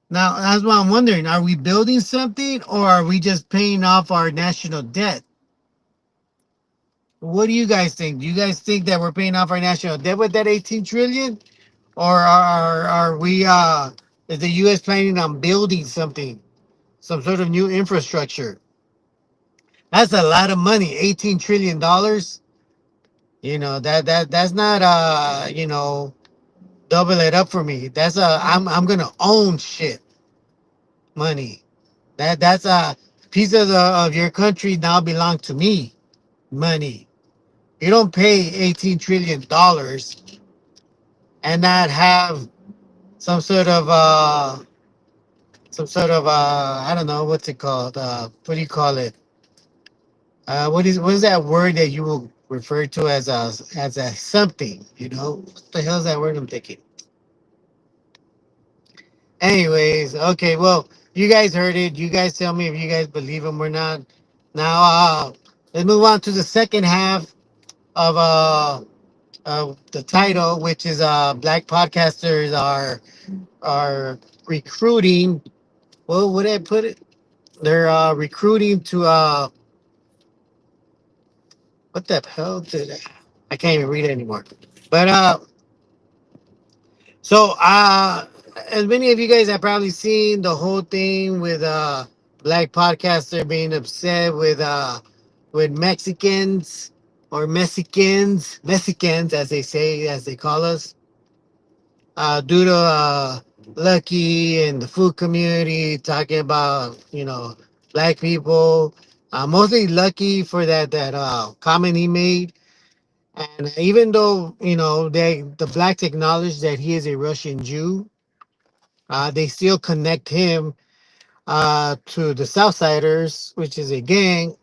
that's what I'm wondering. Are we building something or are we just paying off our national debt? What do you guys think? Do you guys think that we're paying off our national debt with that 18 trillion? Or are we is the US planning on building something, some sort of new infrastructure? That's a lot of money, $18 trillion. That's not double it up for me. That's I'm gonna own shit money. That's pieces of your country now belong to me. Money. You don't pay $18 trillion and not have some sort of I don't know what's it called. What do you call it? What is that word that you will refer to as a something? What the hell is that word I'm thinking? Anyways, okay, well, you guys heard it. You guys tell me if you guys believe him or not. Now, let's move on to the second half of the title, which is black podcasters are recruiting. Well, would I put it? They're recruiting to what the hell did I can't even read it anymore. But so as many of you guys have probably seen the whole thing with black podcaster being upset with Mexicans or Mexicans as they say, as they call us, due to Lucky and the food community talking about black people, mostly Lucky for that comment he made. And even though the blacks acknowledge that he is a Russian Jew, they still connect him to the Southsiders, which is a gang,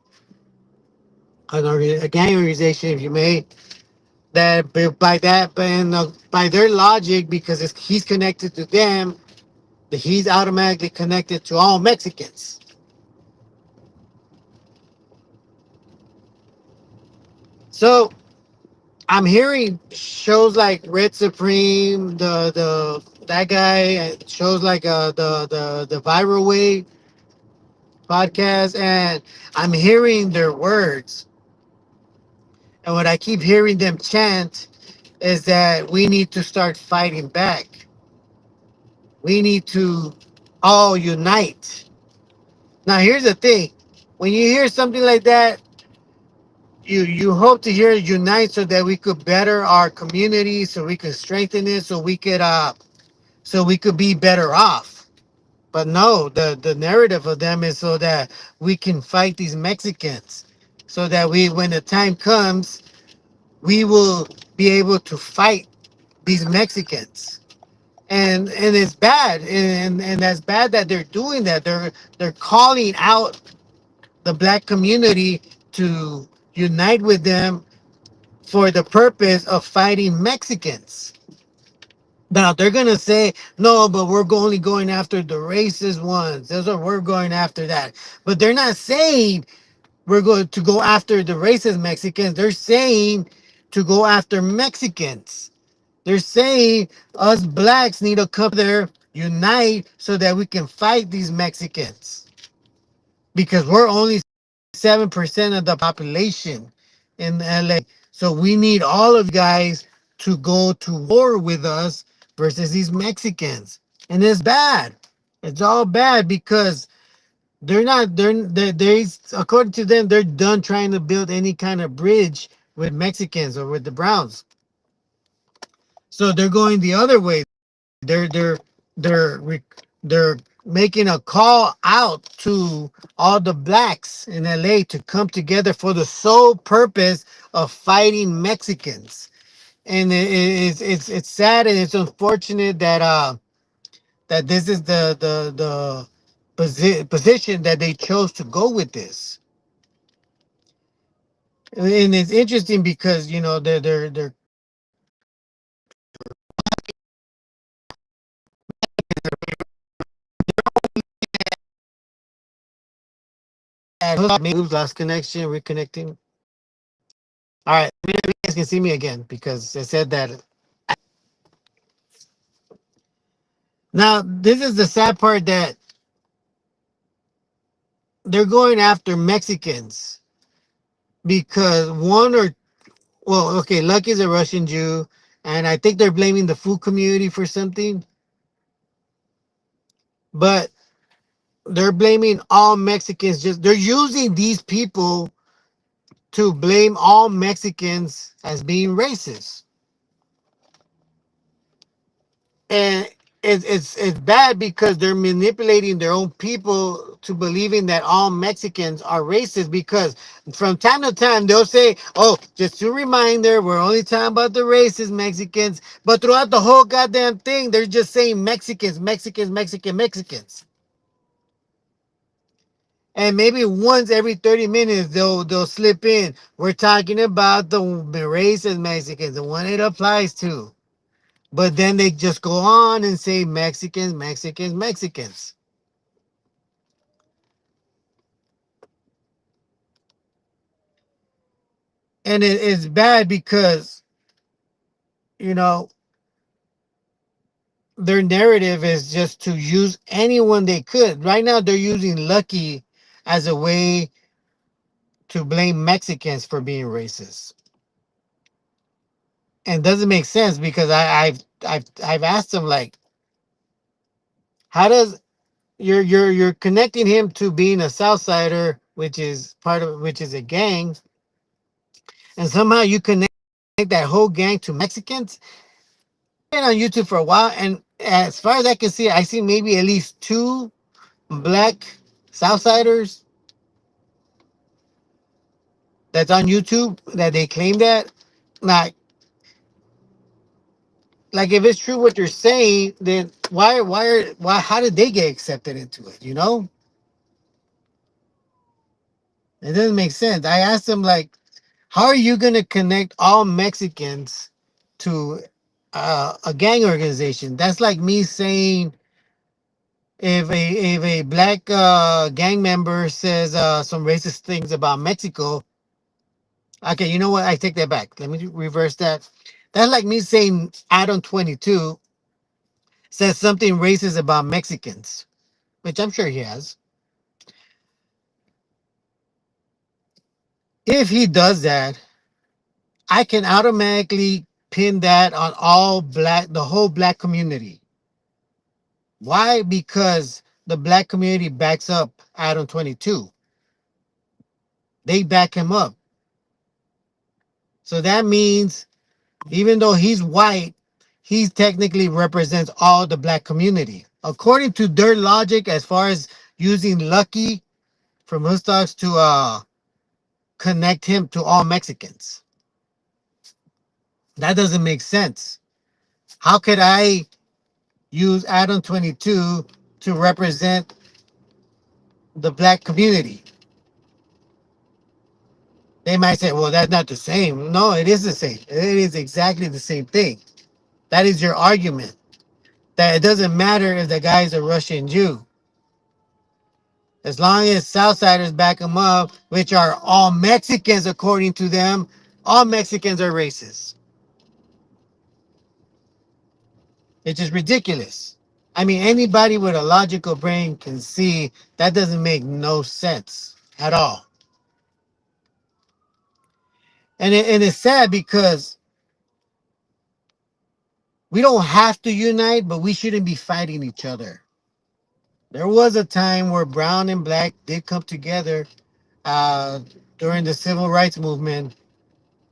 a gang organization, if you may. That by that, by their logic, because he's connected to them, that he's automatically connected to all Mexicans. So I'm hearing shows like Red Supreme, the that guy, shows like the Viral Way podcast, and I'm hearing their words, and what I keep hearing them chant is that we need to start fighting back. We need to all unite. Now, here's the thing: when you hear something like that, you hope to hear unite so that we could better our community, so we could strengthen it, so we could be better off. But no, the narrative of them is so that we can fight these Mexicans, so that when the time comes, we will be able to fight these Mexicans. And it's bad, and that's bad that they're doing that. They're calling out the black community to unite with them for the purpose of fighting Mexicans. Now they're gonna say no, but we're only going after the racist ones. That's what we're going after that. But they're not saying we're going to go after the racist Mexicans. They're saying to go after Mexicans. They're saying us blacks need to come together, unite, so that we can fight these Mexicans. Because we're only 7% of the population in LA. So we need all of you guys to go to war with us versus these Mexicans. And it's bad. It's all bad because they according to them, they're done trying to build any kind of bridge with Mexicans or with the Browns. So they're going the other way. They're making a call out to all the blacks in LA to come together for the sole purpose of fighting Mexicans. And it's sad and it's unfortunate that that this is the position that they chose to go with this. And it's interesting because you know they're moves lost connection reconnecting. All right, maybe you guys can see me again because I said that. Now this is the sad part that they're going after Mexicans because one or well, okay, Lucky's a Russian Jew, and I think they're blaming the food community for something, but they're blaming all Mexicans. Just they're using these people to blame all Mexicans as being racist, and it's bad because they're manipulating their own people to believing that all Mexicans are racist. Because from time to time they'll say, "Oh, just a reminder, we're only talking about the racist Mexicans," but throughout the whole goddamn thing, they're just saying Mexicans, Mexicans, Mexicans. And maybe once every 30 minutes they'll slip in. We're talking about the racist Mexicans, the one it applies to. But then they just go on and say Mexicans, Mexicans, Mexicans. And it's bad because, you know, their narrative is just to use anyone they could. Right now, they're using Lucky as a way to blame Mexicans for being racist. And it doesn't make sense because I've asked them like, how does you're connecting him to being a Southsider, which is part of which is a gang, and somehow you connect that whole gang to Mexicans. Been on YouTube for a while, and as far as I can see, I see maybe at least two black Southsiders that's on YouTube that they claim that. Like, like if it's true what you're saying, then how did they get accepted into it? You know, it doesn't make sense. I asked them like, how are you gonna connect all Mexicans to a gang organization? That's like me saying if a black gang member says some racist things about Mexico. Okay, you know what? I take that back. Let me reverse that. That's like me saying Adam 22 says something racist about Mexicans, which I'm sure he has. If he does that, I can automatically pin that on all black, the whole black community. Why? Because the black community backs up Adam 22. They back him up. So that means even though he's white, he technically represents all the black community. According to their logic, as far as using Lucky from Hustocks to connect him to all Mexicans. That doesn't make sense. How could I use Adam 22 to represent the black community? They might say, well, that's not the same. No, it is the same. It is exactly the same thing. That is your argument. That it doesn't matter if the guy is a Russian Jew. As long as Southsiders back them up, which are all Mexicans according to them, all Mexicans are racist. It's just ridiculous. I mean, anybody with a logical brain can see that doesn't make no sense at all. And it's sad because We don't have to unite, but we shouldn't be fighting each other. There was a time where brown and black did come together uh, during the civil rights movement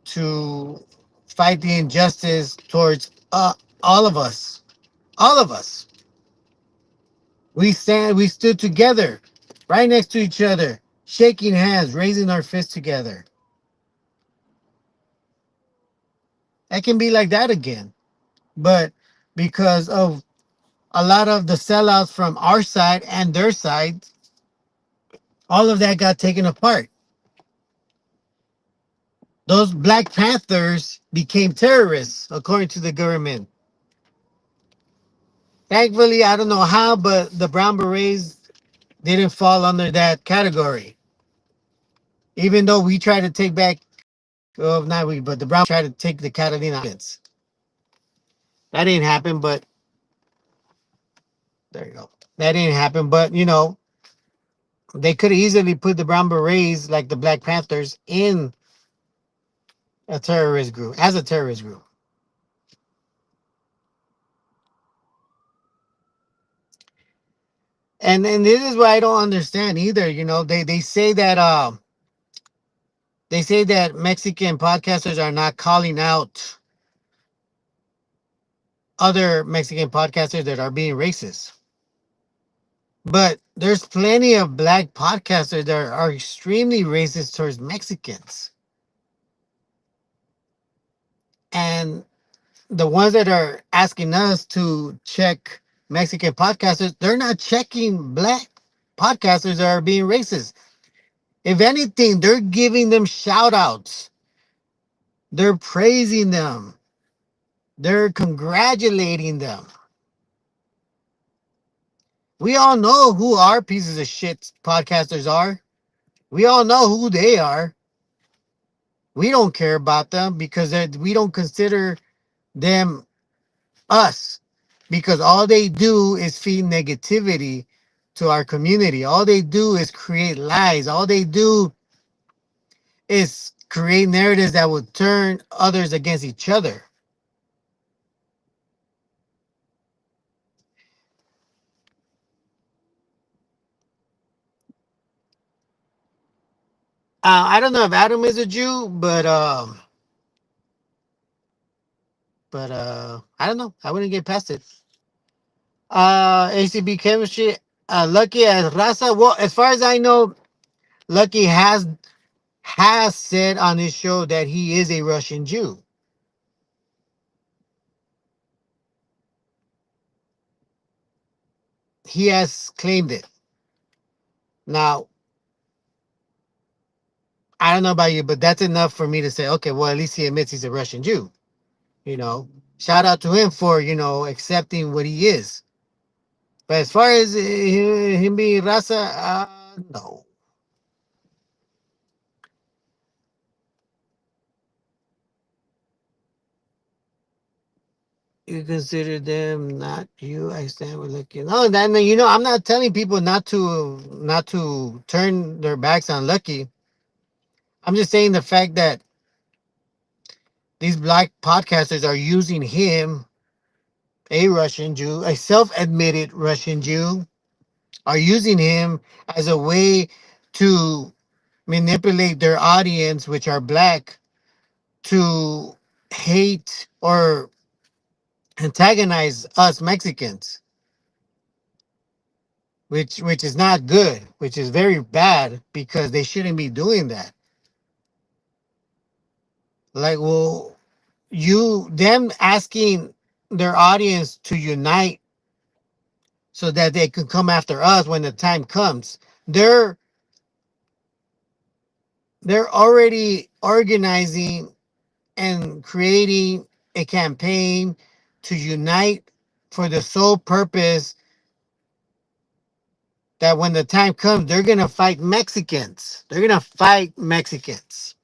to fight the injustice towards all of us. All of us. We stood together, right next to each other, shaking hands, raising our fists together. It can be like that again. But because of a lot of the sellouts from our side and their side, all of that got taken apart. Those Black Panthers became terrorists, according to the government. Thankfully, I don't know how, but the Brown Berets didn't fall under that category. Even though we tried to take back, well, not we, but the Brown tried to take the Catalina Islands. That didn't happen, but there you go. That didn't happen, but they could have easily put the Brown Berets, like the Black Panthers, in a terrorist group, as a terrorist group. And this is what I don't understand either. They say that Mexican podcasters are not calling out other Mexican podcasters that are being racist. But there's plenty of black podcasters that are extremely racist towards Mexicans. And the ones that are asking us to check Mexican podcasters, they're not checking black podcasters that are being racist. If anything, they're giving them shout outs. They're praising them. They're congratulating them. We all know who our pieces of shit podcasters are. We all know who they are. We don't care about them because we don't consider them us, because all they do is feed negativity to our community. All they do is create lies. All they do is create narratives that will turn others against each other. I don't know if Adam is a Jew, but I don't know. I wouldn't get past it. ACB chemistry. Lucky as Raza. Well, as far as I know, Lucky has said on his show that he is a Russian Jew. He has claimed it. Now, I don't know about you, but that's enough for me to say, okay, well, at least he admits he's a Russian Jew. You know, shout out to him for accepting what he is. But as far as him being Raza, no. You consider them not you. I stand with Lucky. No, then I'm not telling people not to turn their backs on Lucky. I'm just saying the fact that these black podcasters are using him, a Russian Jew, a self-admitted Russian Jew, are using him as a way to manipulate their audience, which are black, to hate or antagonize us Mexicans, which is not good, which is very bad because they shouldn't be doing that. Like, well, them asking their audience to unite so that they can come after us when the time comes. They're they're already organizing and creating a campaign to unite for the sole purpose that when the time comes, they're gonna fight Mexicans. They're gonna fight Mexicans.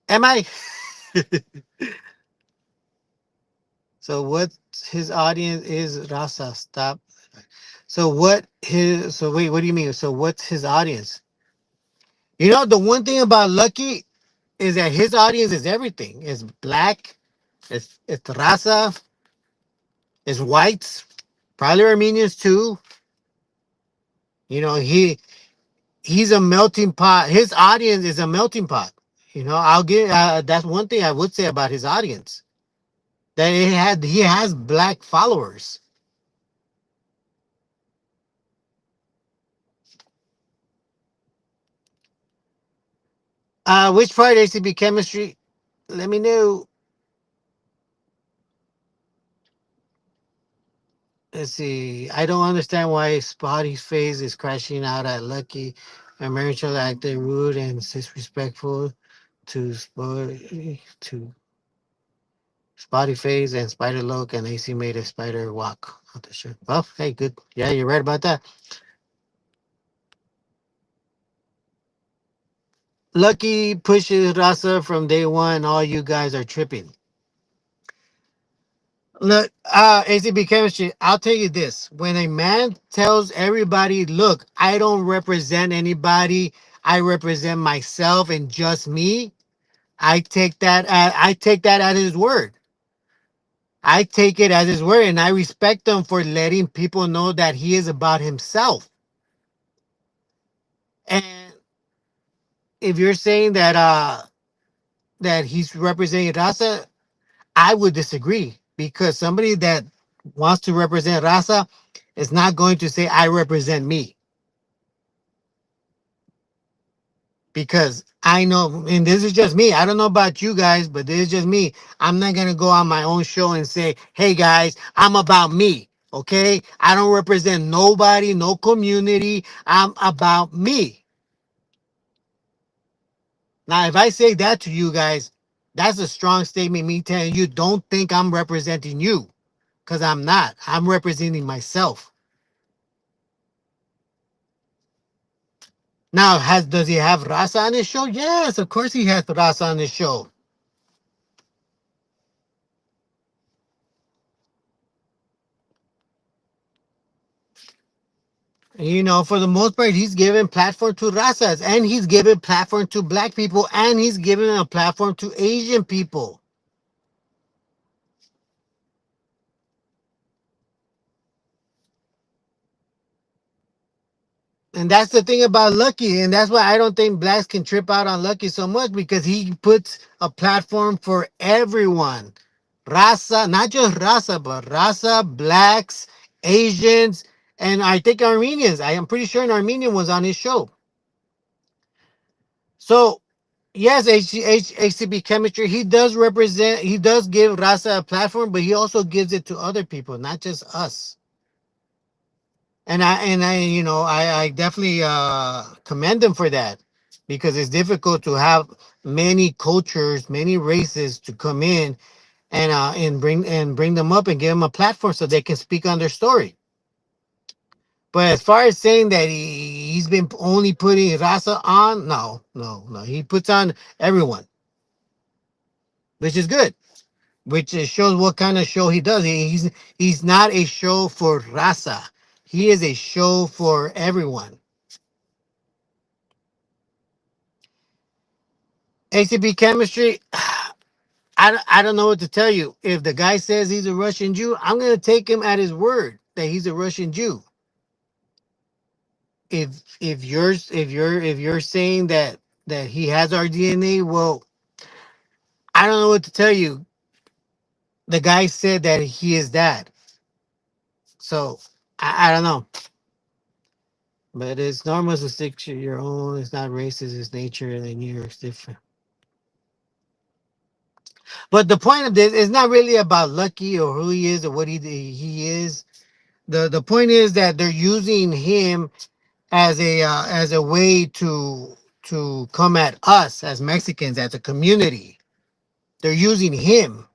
Am I? So what his audience is Raza. Stop. So what his so wait, what do you mean? So what's his audience? The one thing about Lucky is that his audience is everything. It's black, it's Raza, it's whites, probably Armenians too. You know, he's a melting pot. His audience is a melting pot. I'll give that's one thing I would say about his audience, that he has black followers. Which part ACB chemistry? Let me know. Let's see. I don't understand why Spotty's face is crashing out at Lucky. American acted rude and disrespectful to Spotty face and Spider Look, and AC made a spider walk out the shirt. Well, hey, good. Yeah, you're right about that. Lucky pushes Rasa from day one. All you guys are tripping. Look, ACB chemistry. I'll tell you this: when a man tells everybody, "Look, I don't represent anybody. I represent myself and just me," I take that as his word. I take it as his word, and I respect him for letting people know that he is about himself. And if you're saying that he's representing Rasa, I would disagree, because somebody that wants to represent Rasa is not going to say I represent me, because I know, and this is just me. I don't know about you guys, but this is just me. I'm not gonna go on my own show and say, "Hey guys, I'm about me." Okay, I don't represent nobody, no community. I'm about me. Now, if I say that to you guys, that's a strong statement. Me telling you, don't think I'm representing you, because I'm not. I'm representing myself. Now, does he have Raza on his show? Yes, of course he has Raza on his show. For the most part, he's giving platform to Razas, and he's giving platform to black people, and he's giving a platform to Asian people. And that's the thing about Lucky, and that's why I don't think blacks can trip out on Lucky so much, because he puts a platform for everyone. Raza, not just Raza, but Raza, blacks, Asians, and I think Armenians. I am pretty sure an Armenian was on his show. So yes, HCB chemistry. He does give Raza a platform, but he also gives it to other people, not just us. I definitely commend him for that, because it's difficult to have many cultures, many races to come in and bring them up and give them a platform so they can speak on their story. But as far as saying that he's been only putting Raza on, no, no, no. He puts on everyone, which is good. Which shows what kind of show he does. He's not a show for Raza. He is a show for everyone. ACB chemistry. I don't know what to tell you. If the guy says he's a Russian Jew, I'm gonna take him at his word that he's a Russian Jew. If you're saying that he has our DNA, well, I don't know what to tell you. The guy said that he is that, so I don't know. But it's normal to stick to your own. It's not racist. It's nature, and then you're different. But the point of this is not really about Lucky or who he is or what he is. The point is that they're using him as a way to come at us as Mexicans, as a community. They're using him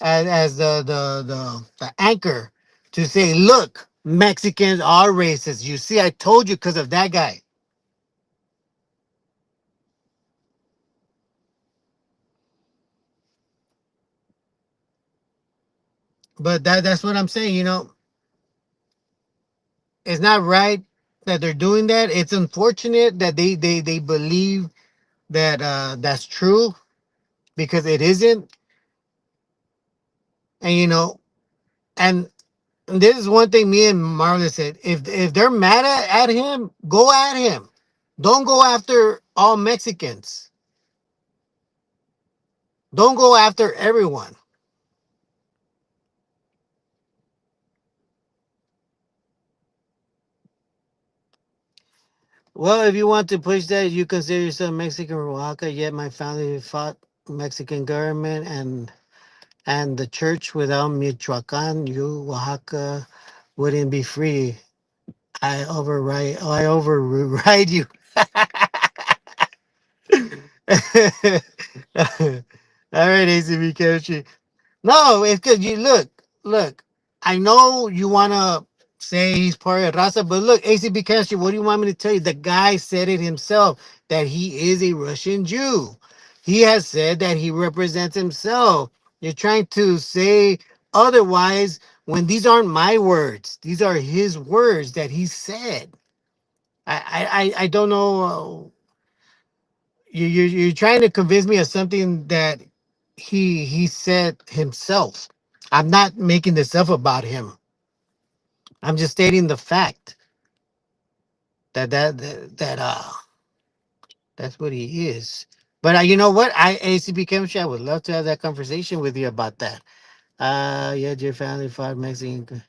as the anchor to say, look, Mexicans are racist. You see, I told you, because of that guy. But that's what I'm saying. It's not right that they're doing that. It's unfortunate that they believe that that's true, because it isn't. And and this is one thing me and Marlon said. If they're mad at him, go at him. Don't go after all Mexicans. Don't go after everyone. Well, if you want to push that, you consider yourself Mexican or Oaxaca. Yet my family fought Mexican government and the church. Without Michoacan, you Oaxaca wouldn't be free. I override you. All right, ACB country. No, it's because you look. I know you wanna say he's part of Raza, but look, ACB country. What do you want me to tell you? The guy said it himself that he is a Russian Jew. He has said that he represents himself. You're trying to say otherwise when these aren't my words. These are his words that he said. I don't know. You're trying to convince me of something that he said himself. I'm not making this up about him. I'm just stating the fact that that's what he is. But you know what? ACB chemistry. I would love to have that conversation with you about that. Yeah, your family fought Mexican.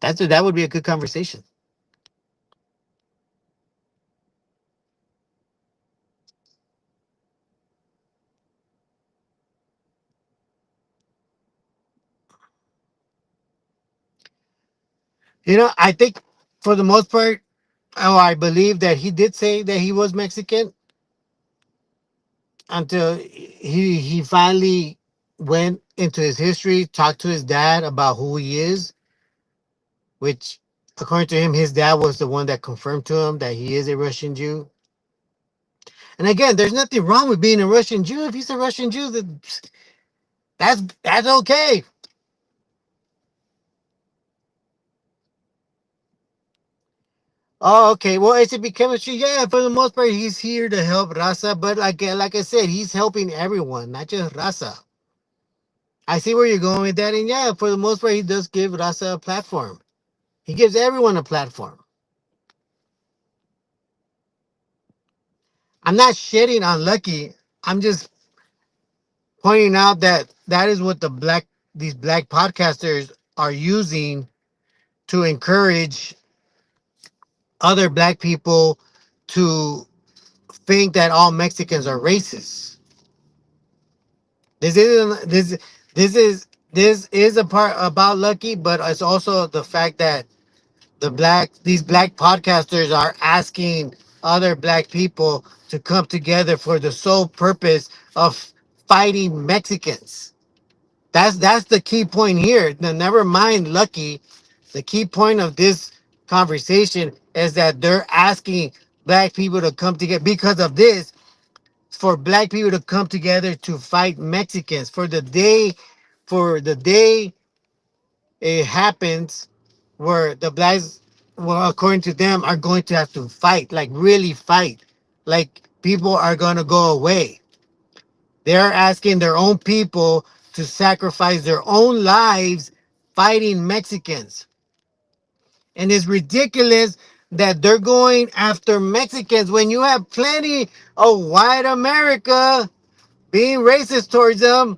That would be a good conversation. I think for the most part, oh, I believe that he did say that he was Mexican until he finally went into his history, talked to his dad about who he is, which according to him, his dad was the one that confirmed to him that he is a Russian Jew. And again, there's nothing wrong with being a Russian Jew. If he's a Russian Jew, that's okay. Oh, okay. Well, it's a big chemistry. Yeah, for the most part, he's here to help Raza. But like I said, he's helping everyone, not just Raza. I see where you're going with that. And yeah, for the most part, he does give Raza a platform. He gives everyone a platform. I'm not shitting on Lucky. I'm just pointing out that that is what these black podcasters are using to encourage other black people to think that all Mexicans are racist. This isn't this is a part about Lucky, but it's also the fact that these black podcasters are asking other black people to come together for the sole purpose of fighting Mexicans. That's the key point here. Now, never mind Lucky. The key point of this conversation is that they're asking black people to come together because of this, for black people to come together to fight Mexicans for the day it happens where the blacks, well, according to them, are going to have to fight, like really fight, like people are going to go away. They're asking their own people to sacrifice their own lives fighting Mexicans. And it's ridiculous that they're going after Mexicans when you have plenty of white America being racist towards them,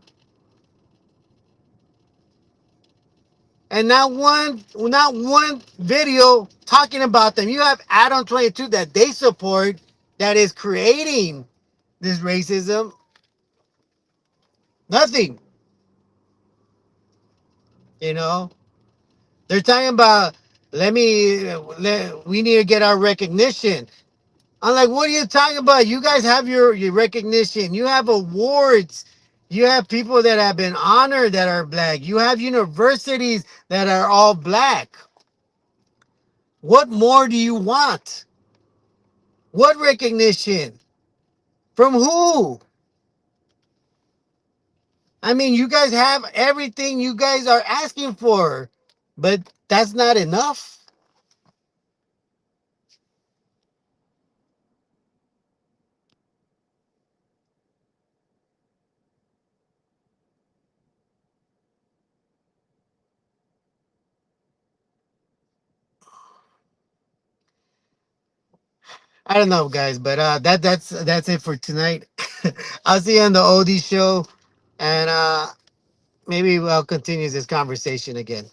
and not one video talking about them. You have Adam 22 that they support, that is creating this racism. Nothing. You know, they're talking about we need to get our recognition. I'm like, what are you talking about? You guys have your recognition. You have awards. You have people that have been honored that are black. You have universities that are all black. What more do you want? What recognition? From who? I mean, you guys have everything you guys are asking for, but that's not enough. I don't know, guys, but that's it for tonight. I'll see you on the oldie show, and maybe I'll continue this conversation again.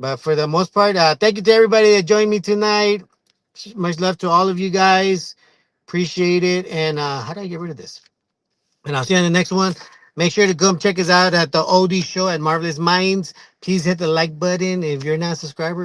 But for the most part, thank you to everybody that joined me tonight. Much love to all of you guys. Appreciate it. And how do I get rid of this? And I'll see you on the next one. Make sure to come check us out at the OD show at Marvelous Minds. Please hit the like button. If you're not a subscriber,